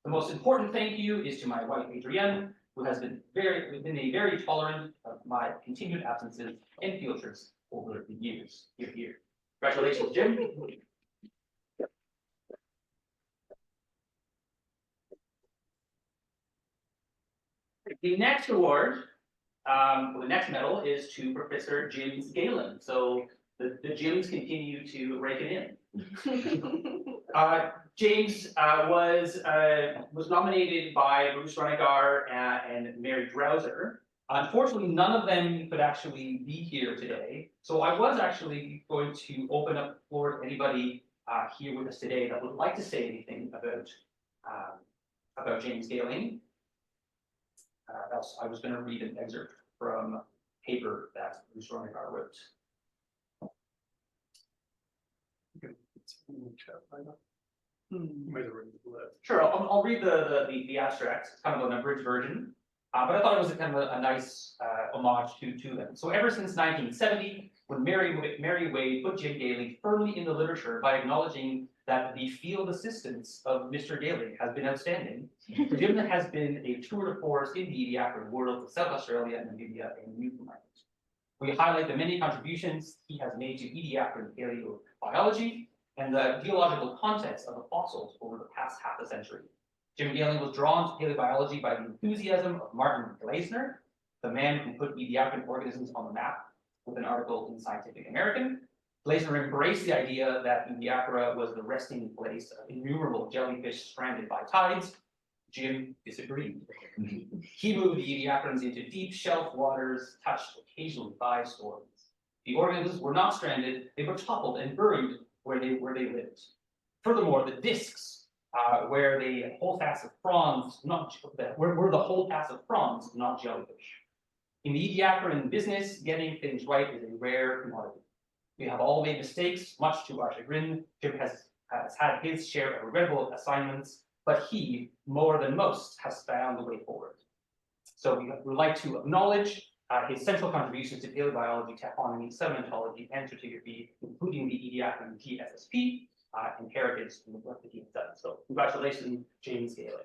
The most important thank you is to my wife Adrienne, who has been very tolerant of my continued absences and field trips over the years. Here. Congratulations, Jim. The next award, or the next medal, is to Professor James Galen. So the Jims continue to rake it in. James was nominated by Bruce Renegar and Mary Drowser. Unfortunately, none of them could actually be here today. So I was actually going to open up the floor to anybody here with us today that would like to say anything about James Galen. Else I was going to read an excerpt from a paper that Bruce Renegar wrote. Sure, I'll read the abstract. It's kind of an abridged version, but I thought it was kind of a nice homage to them. So ever since 1970, when Mary Wade put Jim Galen firmly in the literature by acknowledging that the field assistance of Mr. Galen has been outstanding, Jim has been a tour de force in the Ediacaran world of South Australia, Namibia, and Newfoundland. We highlight the many contributions he has made to Ediacaran paleobiology and the geological context of the fossils over the past half a century. Jim Galen was drawn to paleobiology by the enthusiasm of Martin Gleisner, the man who put Ediacaran organisms on the map with an article in Scientific American. Gleisner embraced the idea that Ediacara was the resting place of innumerable jellyfish stranded by tides. Jim disagreed. He moved the Ediacarans into deep shelf waters, touched occasionally by storms. The organisms were not stranded, they were toppled and buried where they lived. Furthermore, the discs were the whole cast of prawns, not jellyfish. In the Ediacaran business, getting things right is a rare commodity. We have all made mistakes, much to our chagrin. Jim has had his share of regrettable assignments, but he, more than most, has found the way forward. So we would like to acknowledge his central contributions to paleobiology, taphonomy, sedimentology, and stratigraphy, including the Ediacaran GSSP and heritage in the work that he has done. So congratulations, James Galen.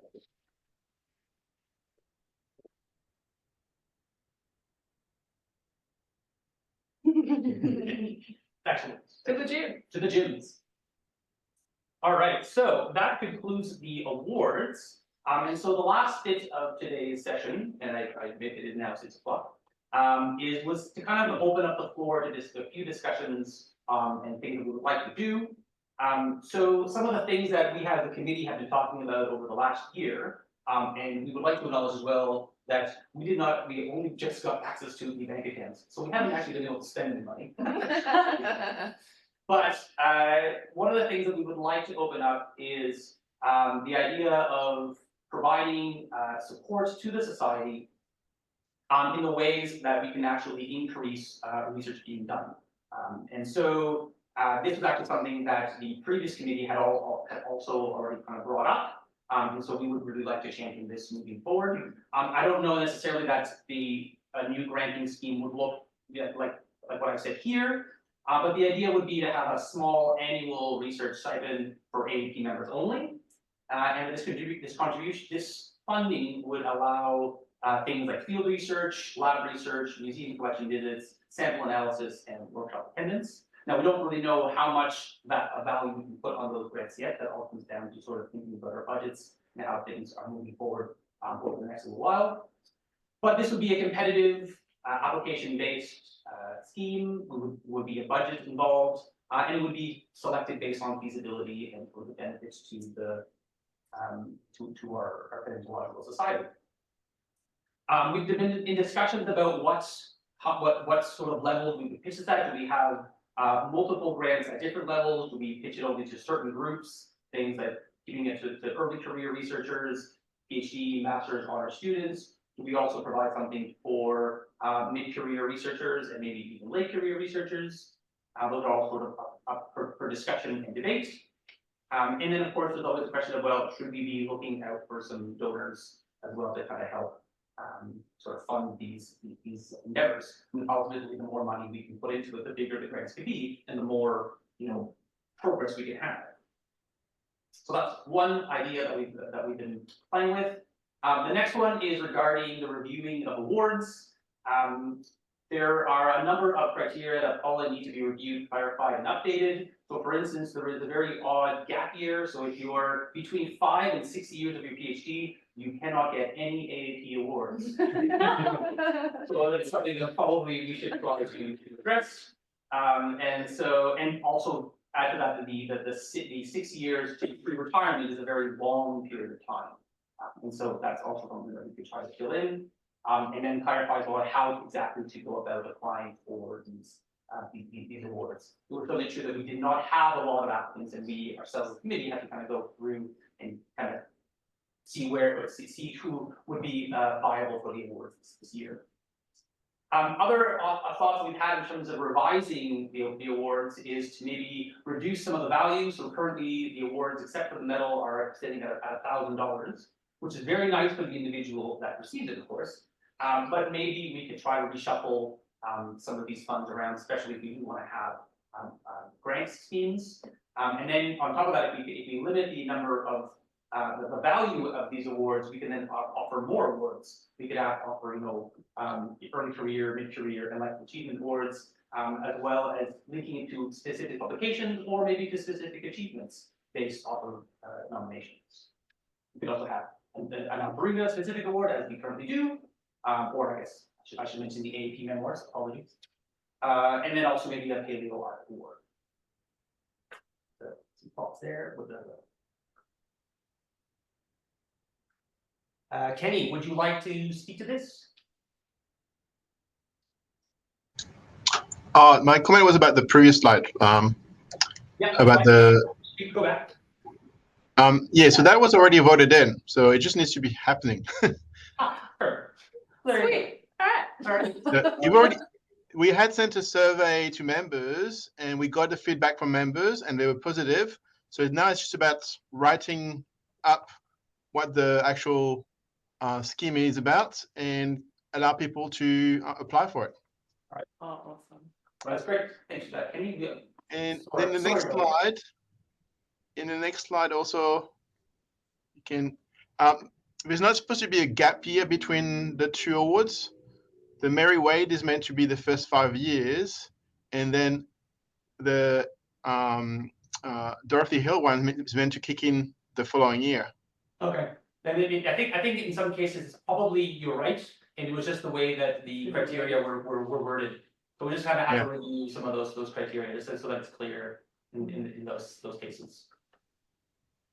Excellent. To the gym. To the gyms. All right, so that concludes the awards. And so the last bit of today's session, and I admit it is now 6 o'clock, was to kind of open up the floor to just a few discussions and things that we would like to do. So some of the things that we as a committee have been talking about over the last year, and we would like to acknowledge as well that we only just got access to the bank accounts. So we haven't actually been able to spend any money. But one of the things that we would like to open up is the idea of providing support to the society in the ways that we can actually increase research being done. And so this was actually something that the previous committee had also already kind of brought up. And so we would really like to champion this moving forward. I don't know necessarily that a new granting scheme would look like what I said here, but the idea would be to have a small annual research stipend for AAP members only. And this funding would allow things like field research, lab research, museum collection visits, sample analysis, and workshop attendance. Now, we don't really know how much value we can put on those grants yet. That all comes down to sort of thinking about our budgets and how things are moving forward over the next little while. But this would be a competitive, application-based scheme. Would be a budget involved, and it would be selected based on feasibility and for the benefits to the to our Paleontological Society. We've been in discussions about what sort of level we could pitch this at. Do we have multiple grants at different levels? Do we pitch it only to certain groups? Things like giving it to early career researchers, PhD, master's, honor students? Do we also provide something for mid-career researchers and maybe even late career researchers? Those are all sort of up for discussion and debate. And then, of course, there's always the question of, well, should we be looking out for some donors as well to kind of help sort of fund these endeavors? And ultimately, the more money we can put into it, the bigger the grants can be, and the more progress we can have. So that's one idea that we've been playing with. The next one is regarding the reviewing of awards. There are a number of criteria that probably need to be reviewed, clarified, and updated. So for instance, there is a very odd gap year. So if you're between 5 and 6 years of your PhD, you cannot get any AAP awards. So that's something that probably we should try to address. And also add to that the 6 years to pre-retirement is a very long period of time. And so that's also something that we could try to fill in. And then clarifies about how exactly to go about applying for these awards. We were to make sure that we did not have a lot of applicants, and we ourselves as a committee have to kind of go through and kind of see who would be viable for the awards this year. Other thoughts we've had in terms of revising the awards is to maybe reduce some of the value. So currently the awards, except for the medal, are sitting at $1,000, which is very nice for the individual that receives it, of course. But maybe we could try to reshuffle some of these funds around, especially if we do want to have grant schemes. And then on top of that, if we limit the number of the value of these awards, we can then offer more awards. We could offer, early career, mid-career, and life achievement awards, as well as linking it to specific publications or maybe to specific achievements based off of nominations. We could also have an Alberta specific award, as we currently do, or I guess I should mention the AAP memoirs, apologies. And then also maybe a Paleo Art Award. So some thoughts there with the Kenny, would you like to speak to this? My comment was about the previous slide. Yeah, about the. You can go back. Yeah, so that was already voted in, so it just needs to be happening. Sure. Sweet. All right. We had sent a survey to members, and we got the feedback from members, and they were positive. So now it's just about writing up what the actual scheme is about and allow people to apply for it. All right. Oh, awesome. That's great. Thanks for that. And then the next slide. In the next slide, also, you can. There's not supposed to be a gap year between the two awards. The Mary Wade is meant to be the first 5 years, and then the Dorothy Hill one is meant to kick in the following year. Okay. Then I think in some cases probably you're right, and it was just the way that the criteria were worded. So we just kind of have to review some of those criteria just so that it's clear in those cases.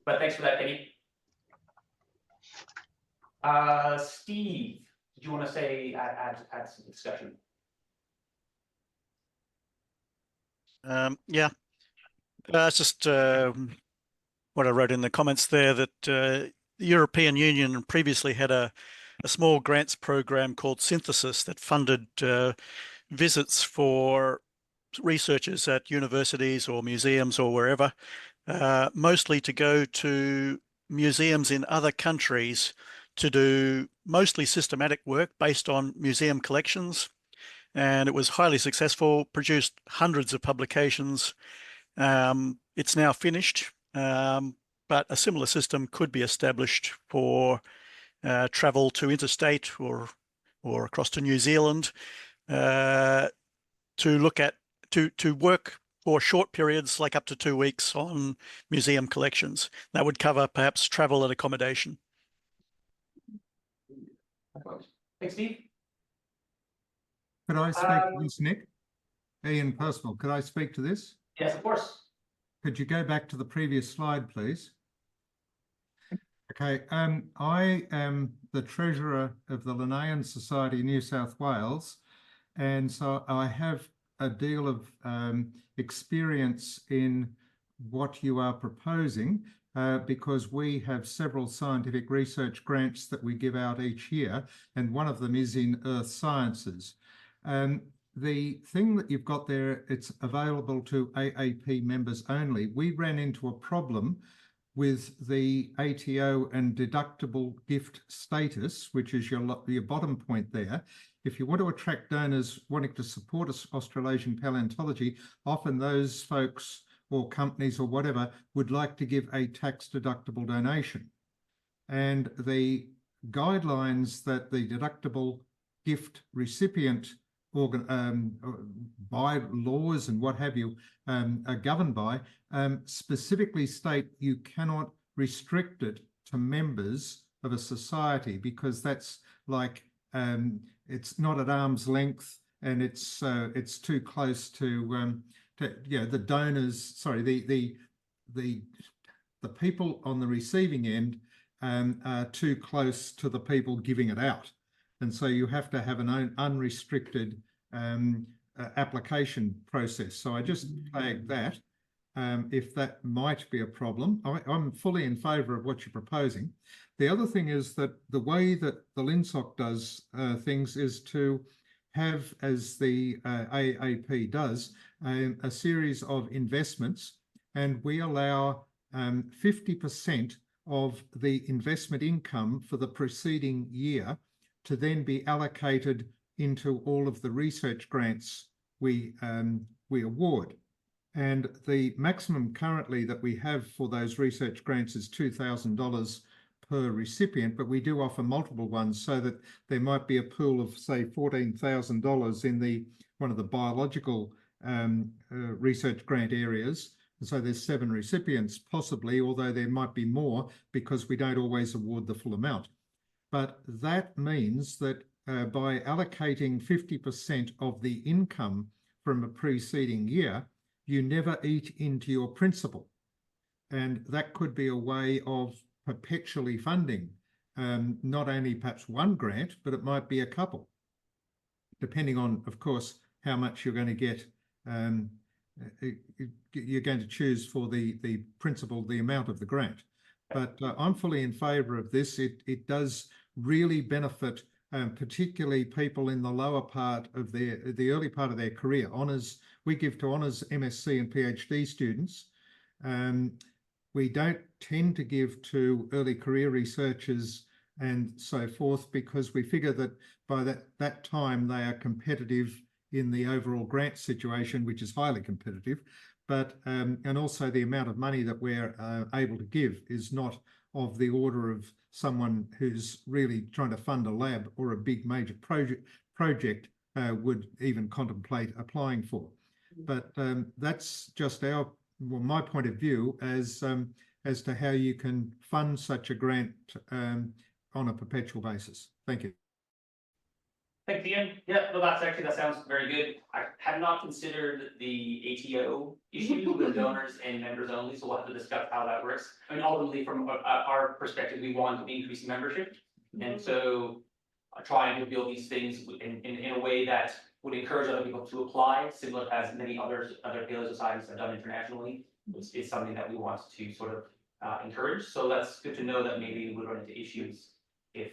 But thanks for that, Kenny. Steve, did you want to say add some discussion? Yeah, it's just what I wrote in the comments there, that the European Union previously had a small grants program called Synthesis that funded visits for researchers at universities or museums or wherever, mostly to go to museums in other countries to do mostly systematic work based on museum collections. And it was highly successful, produced hundreds of publications. It's now finished, but a similar system could be established for travel to interstate or across to New Zealand to look at, to work for short periods, like up to 2 weeks, on museum collections. That would cover perhaps travel and accommodation. Thanks, Steve. Could I speak to this, Nick? Ian Personal, could I speak to this? Yes, of course. Could you go back to the previous slide, please? Okay, I am the treasurer of the Linnaean Society New South Wales, and so I have a deal of experience in what you are proposing, because we have several scientific research grants that we give out each year, and one of them is in earth sciences. The thing that you've got there, it's available to AAP members only. We ran into a problem with the ATO and deductible gift status, which is your bottom point there. If you want to attract donors wanting to support Australasian paleontology, often those folks or companies or whatever would like to give a tax-deductible donation. And the guidelines that the deductible gift recipient by laws and what have you are governed by specifically state you cannot restrict it to members of a society, because that's like it's not at arm's length, and it's too close to the donors. Sorry, the people on the receiving end are too close to the people giving it out. And so you have to have an unrestricted application process. So I just flagged that, if that might be a problem. I'm fully in favour of what you're proposing. The other thing is that the way that the LINSOC does things is to have, as the AAP does, a series of investments, and we allow 50% of the investment income for the preceding year to then be allocated into all of the research grants we award. And the maximum currently that we have for those research grants is $2,000 per recipient, but we do offer multiple ones, so that there might be a pool of, say, $14,000 in one of the biological research grant areas. And so there's 7 recipients possibly, although there might be more because we don't always award the full amount. But that means that by allocating 50% of the income from a preceding year, you never eat into your principal. And that could be a way of perpetually funding not only perhaps one grant, but it might be a couple, depending on, of course, how much you're going to get. You're going to choose for the principal, the amount of the grant. But I'm fully in favour of this. It does really benefit particularly people in the lower part of the early part of their career. Honours, we give to honours, MSc and PhD students. We don't tend to give to early career researchers and so forth, because we figure that by that time they are competitive in the overall grant situation, which is highly competitive. But and also the amount of money that we're able to give is not of the order of someone who's really trying to fund a lab or a big major project would even contemplate applying for. But that's just my point of view as to how you can fund such a grant on a perpetual basis. Thank you. Thanks, Ian. Yeah, no, that sounds very good. I had not considered the ATO issue with donors and members only, so we'll have to discuss how that works. I mean, ultimately, from our perspective, we want to increase membership, and so trying to build these things in a way that would encourage other people to apply, similar as many other paleo societies have done internationally. It's something that we want to sort of encourage. So that's good to know that maybe we would run into issues if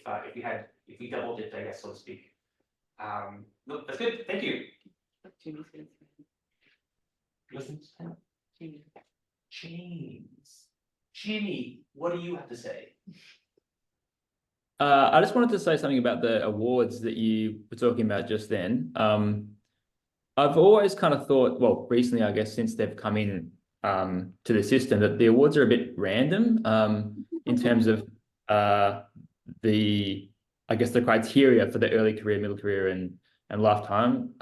we double dipped, I guess, so to speak. No, that's good. Thank you. James, Jimmy, what do you have to say? I just wanted to say something about the awards that you were talking about just then. I've always kind of thought, well, recently, I guess, since they've come in to the system, that the awards are a bit random in terms of I guess the criteria for the early career, middle career, and lifetime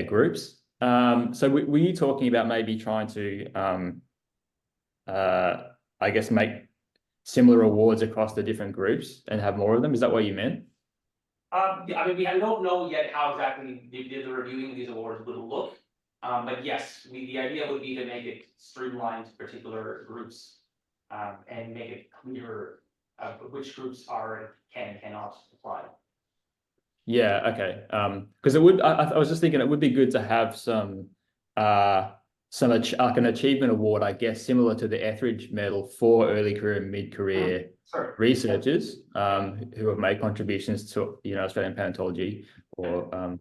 groups. So were you talking about maybe trying to, I guess, make similar awards across the different groups and have more of them? Is that what you meant? Yeah, I mean, we don't know yet how exactly the reviewing of these awards would look. But yes, the idea would be to make it streamlined to particular groups and make it clearer which groups can and cannot apply. Yeah, okay. Because it would, I was just thinking it would be good to have like an achievement award, I guess, similar to the Etheridge Medal for early career and mid-career Sorry. researchers who have made contributions to, Australian paleontology, or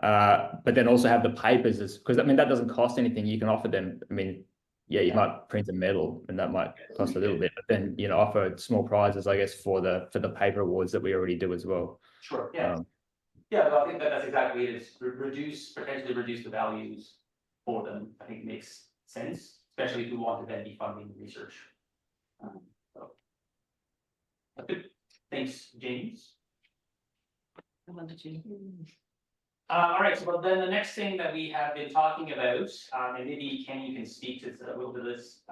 but then also have the papers, because I mean that doesn't cost anything. You can offer them. I mean, yeah, you might print a medal, and that might cost a little bit, but then offer small prizes, I guess, for the paper awards that we already do as well. Sure, yeah. Yeah, well, I think that's exactly it, is potentially reduce the values for them, I think makes sense, especially if we want to then be funding research. So. That's good, thanks, James. All right, so then the next thing that we have been talking about, and maybe Ken, you can speak to a little bit of this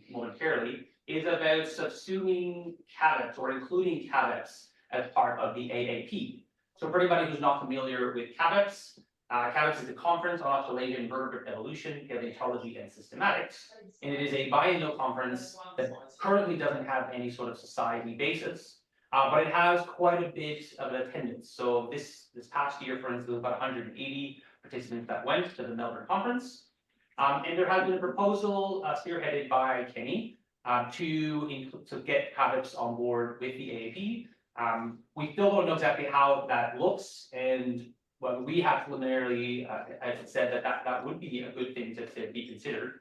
momentarily, is about subsuming CAVEPs or including CAVEPs as part of the AAP. So for anybody who's not familiar with CAVEPs, CAVEPs is a conference on Australasian vertebrate evolution, paleontology, and systematics, and it is a biennial conference that currently doesn't have any sort of society basis. But it has quite a bit of attendance. So this past year, for instance, about 180 participants that went to the Melbourne conference. And there has been a proposal spearheaded by Kenny to get CAVEPs on board with the AAP. We still don't know exactly how that looks, and well, we have preliminarily said that would be a good thing to be considered,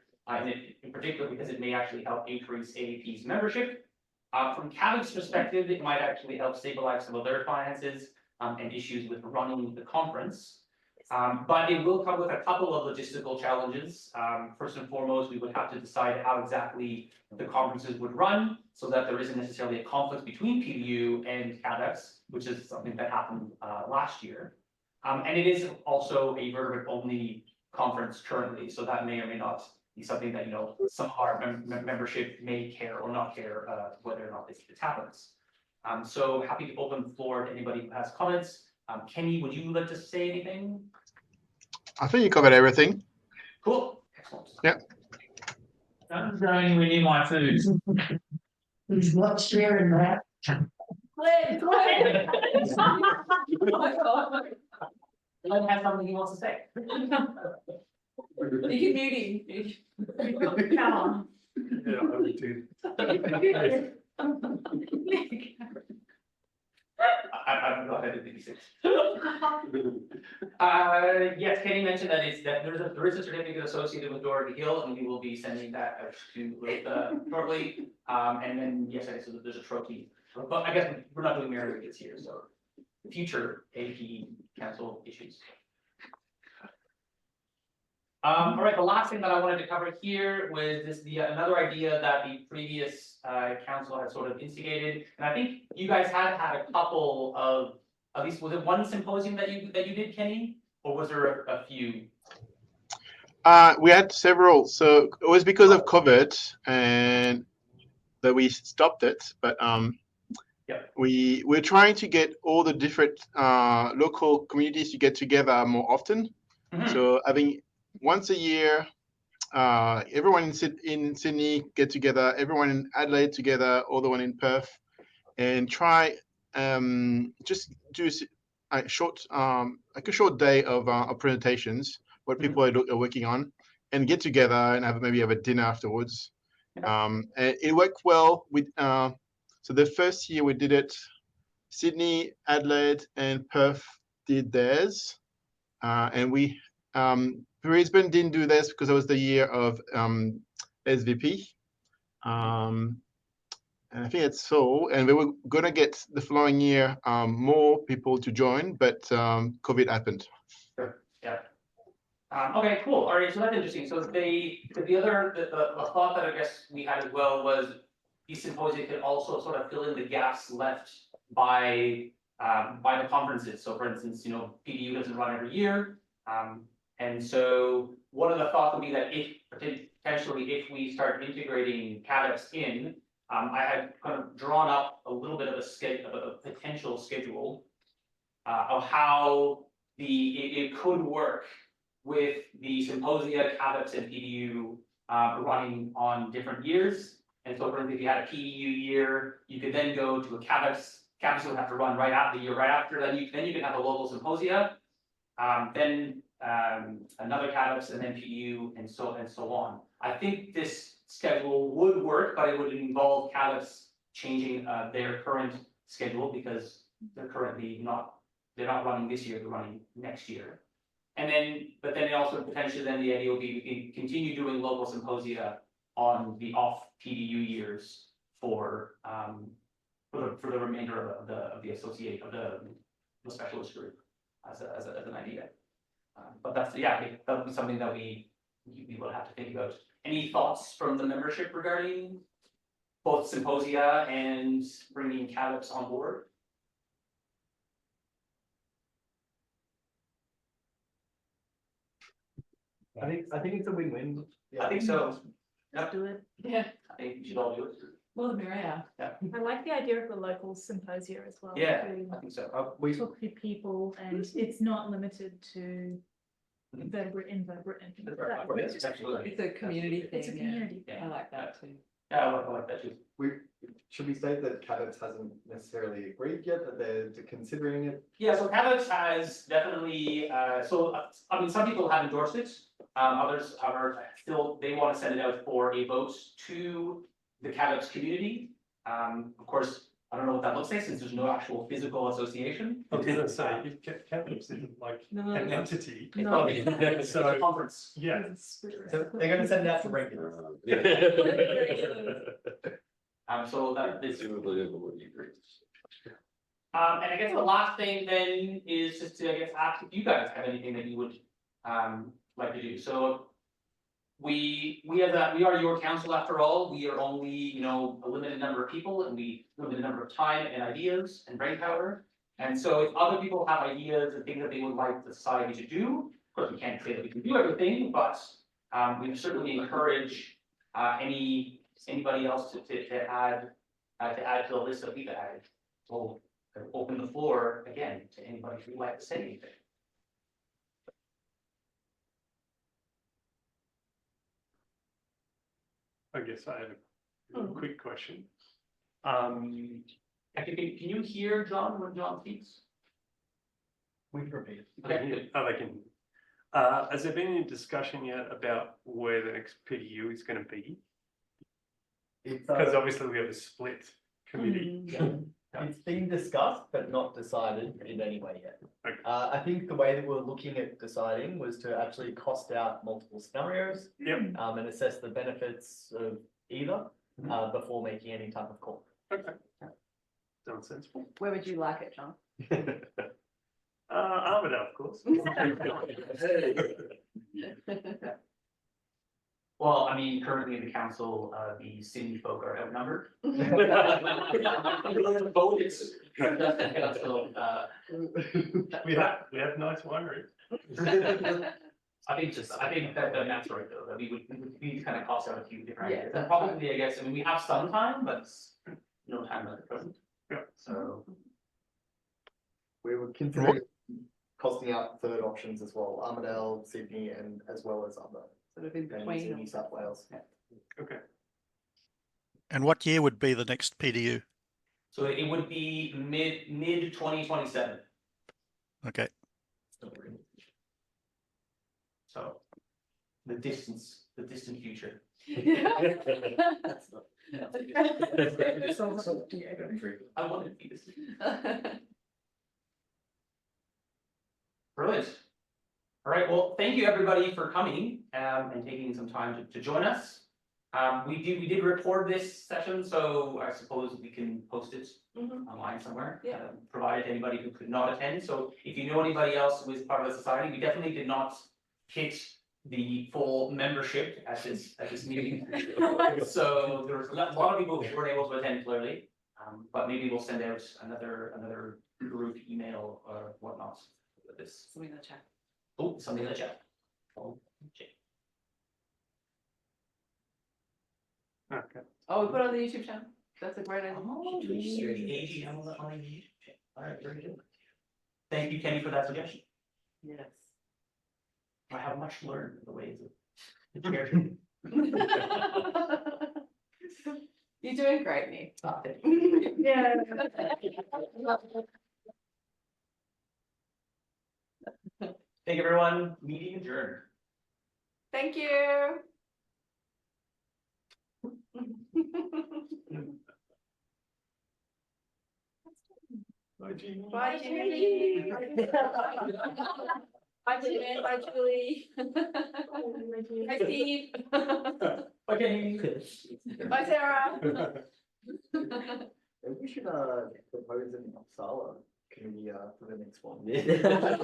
in particular because it may actually help increase AAP's membership. From CAVEP's perspective, it might actually help stabilize some of their finances and issues with running the conference. But it will come with a couple of logistical challenges. First and foremost, we would have to decide how exactly the conferences would run so that there isn't necessarily a conflict between PDU and CAVEPs, which is something that happened last year. And it is also a vertebrate only conference currently, so that may or may not be something that some of our membership may care or not care whether or not this happens. So happy to open the floor to anybody who has comments. Kenny, would you like to say anything? I think you covered everything. Cool, excellent. Yeah. Don't go anywhere near my food. There's not sharing that. Glenn has something he wants to say. You can mute him. Come on. Yeah, I would too. I'm not ahead of 56. Yes, Kenny mentioned that there is a certificate associated with Dorothy Hill, and we will be sending that out to shortly. And then yes, I guess there's a trophy, but I guess we're not doing Mary Wickets here, so future AP council issues. All right, the last thing that I wanted to cover here was another idea that the previous council had sort of instigated, and I think you guys had a couple of, at least was it one symposium that you did, Kenny, or was there a few? We had several, so it was because of COVID and that we stopped it, but we're trying to get all the different local communities to get together more often. Mm-hmm. So having once a year, everyone in Sydney get together, everyone in Adelaide together, all the one in Perth, and try just do a short day of presentations, what people are working on, and get together and maybe have a dinner afterwards. And it worked well with so the first year we did it, Sydney, Adelaide, and Perth did theirs, and we Brisbane didn't do this because it was the year of SVP. And I think it's so, and we were gonna get the following year more people to join, but COVID happened. Sure. Yeah. Okay, cool. All right, so that's interesting. So the thought that I guess we had as well was these symposia could also sort of fill in the gaps left by the conferences. So for instance, PDU doesn't run every year. And so one of the thoughts would be that if we start integrating CAVEPs in, I had kind of drawn up a little bit of a potential schedule of how it could work with the symposia, CAVEPs, and PDU running on different years. And so for instance, if you had a PDU year, you could then go to a CAVEPs campus would have to run right after the year right after, then you can have a local symposia. Then another campus and then PDU and so on. I think this schedule would work, but it would involve campus changing their current schedule because they're currently they're not running this year, they're running next year. And then, but then also potentially then the idea will be we can continue doing local symposia on the off PDU years for the remainder of the associate of the specialist group as an idea. But that's, yeah, that would be something that we will have to think about. Any thoughts from the membership regarding both symposia and bringing CALIPs on board? I think it's a win-win. I think so. Yep. Do it. Yeah, I think we should all do it. well, the merrier. I like the idea of the local symposia as well. Yeah, to I think so. We talk to people, and it's not limited to invertebrate. Yes, absolutely. It's a community thing. It's a community thing. I like that too. Yeah, I like that too. should we state that CADIPS hasn't necessarily agreed yet, that they're considering it? Yeah, so CADIPS has definitely, I mean, some people have endorsed it. Others are still, they want to send it out for a vote to the CADIPS community. Of course, I don't know what that looks like since there's no actual physical association. I was gonna say, if CADIPS isn't like an entity. No. It's a conference. Yeah. So they're gonna send it out to regulars. So that is. And I guess the last thing then is just to, I guess, ask if you guys have anything that you would like to do. So we are your council after all. We are only, you know, a limited number of people, and we limited number of time and ideas and brain power. And so if other people have ideas and things that they would like the society to do, of course, we can't say that we can do everything, but we certainly encourage anybody else to add to the list that we've added. We'll open the floor again to anybody who'd like to say anything. I guess I have a quick question. Can you hear John when John speaks? We can repeat. Okay, good. Oh, they can. Has there been any discussion yet about where the next PDU is going to be? Because obviously we have a split committee. It's been discussed, but not decided in any way yet. Okay. I think the way that we're looking at deciding was to actually cost out multiple scenarios. Yep. And assess the benefits of either, before making any type of call. Okay. Sounds sensible. Where would you like it, John? Armidale, of course. Well, I mean, currently in the council, the city folk are outnumbered. Voted. So, We have nice winery. I think that that's right though, that we would kind of cost out a few different Yeah. ideas. And probably, I guess, I mean, we have some time, but no time at the present. Yeah. So. We were considering costing out third options as well, Armidale, Sydney, and as well as other. Sort of in venues in between. New South Wales. Okay. And what year would be the next PDU? So it would be mid 2027. Okay. So the distant future. I wanted to be this. Brilliant. All right, well, thank you everybody for coming and taking some time to join us. We did record this session, so I suppose we can post it online somewhere. Yeah. Provided anybody who could not attend. So if you know anybody else who is part of the society, we definitely did not hit the full membership at this meeting. So there was a lot of people who weren't able to attend clearly, but maybe we'll send out another group email or whatnot with this. Something in the chat. Oh, something in the chat. Okay. Okay. Oh, we put it on the YouTube channel. That's a great idea. Oh, all right, very good. Thank you, Kenny, for that suggestion. Yes. I have much learned in the ways of the chair. You're doing great, Nick. Yeah. Thank you, everyone. Meeting adjourned. Thank you. Bye, Jean. Bye, Julie. Bye, Julie. Bye, Julie. Bye, Steve. Okay. Bye, Sarah. We should propose an Uppsala committee for the next one. Yeah.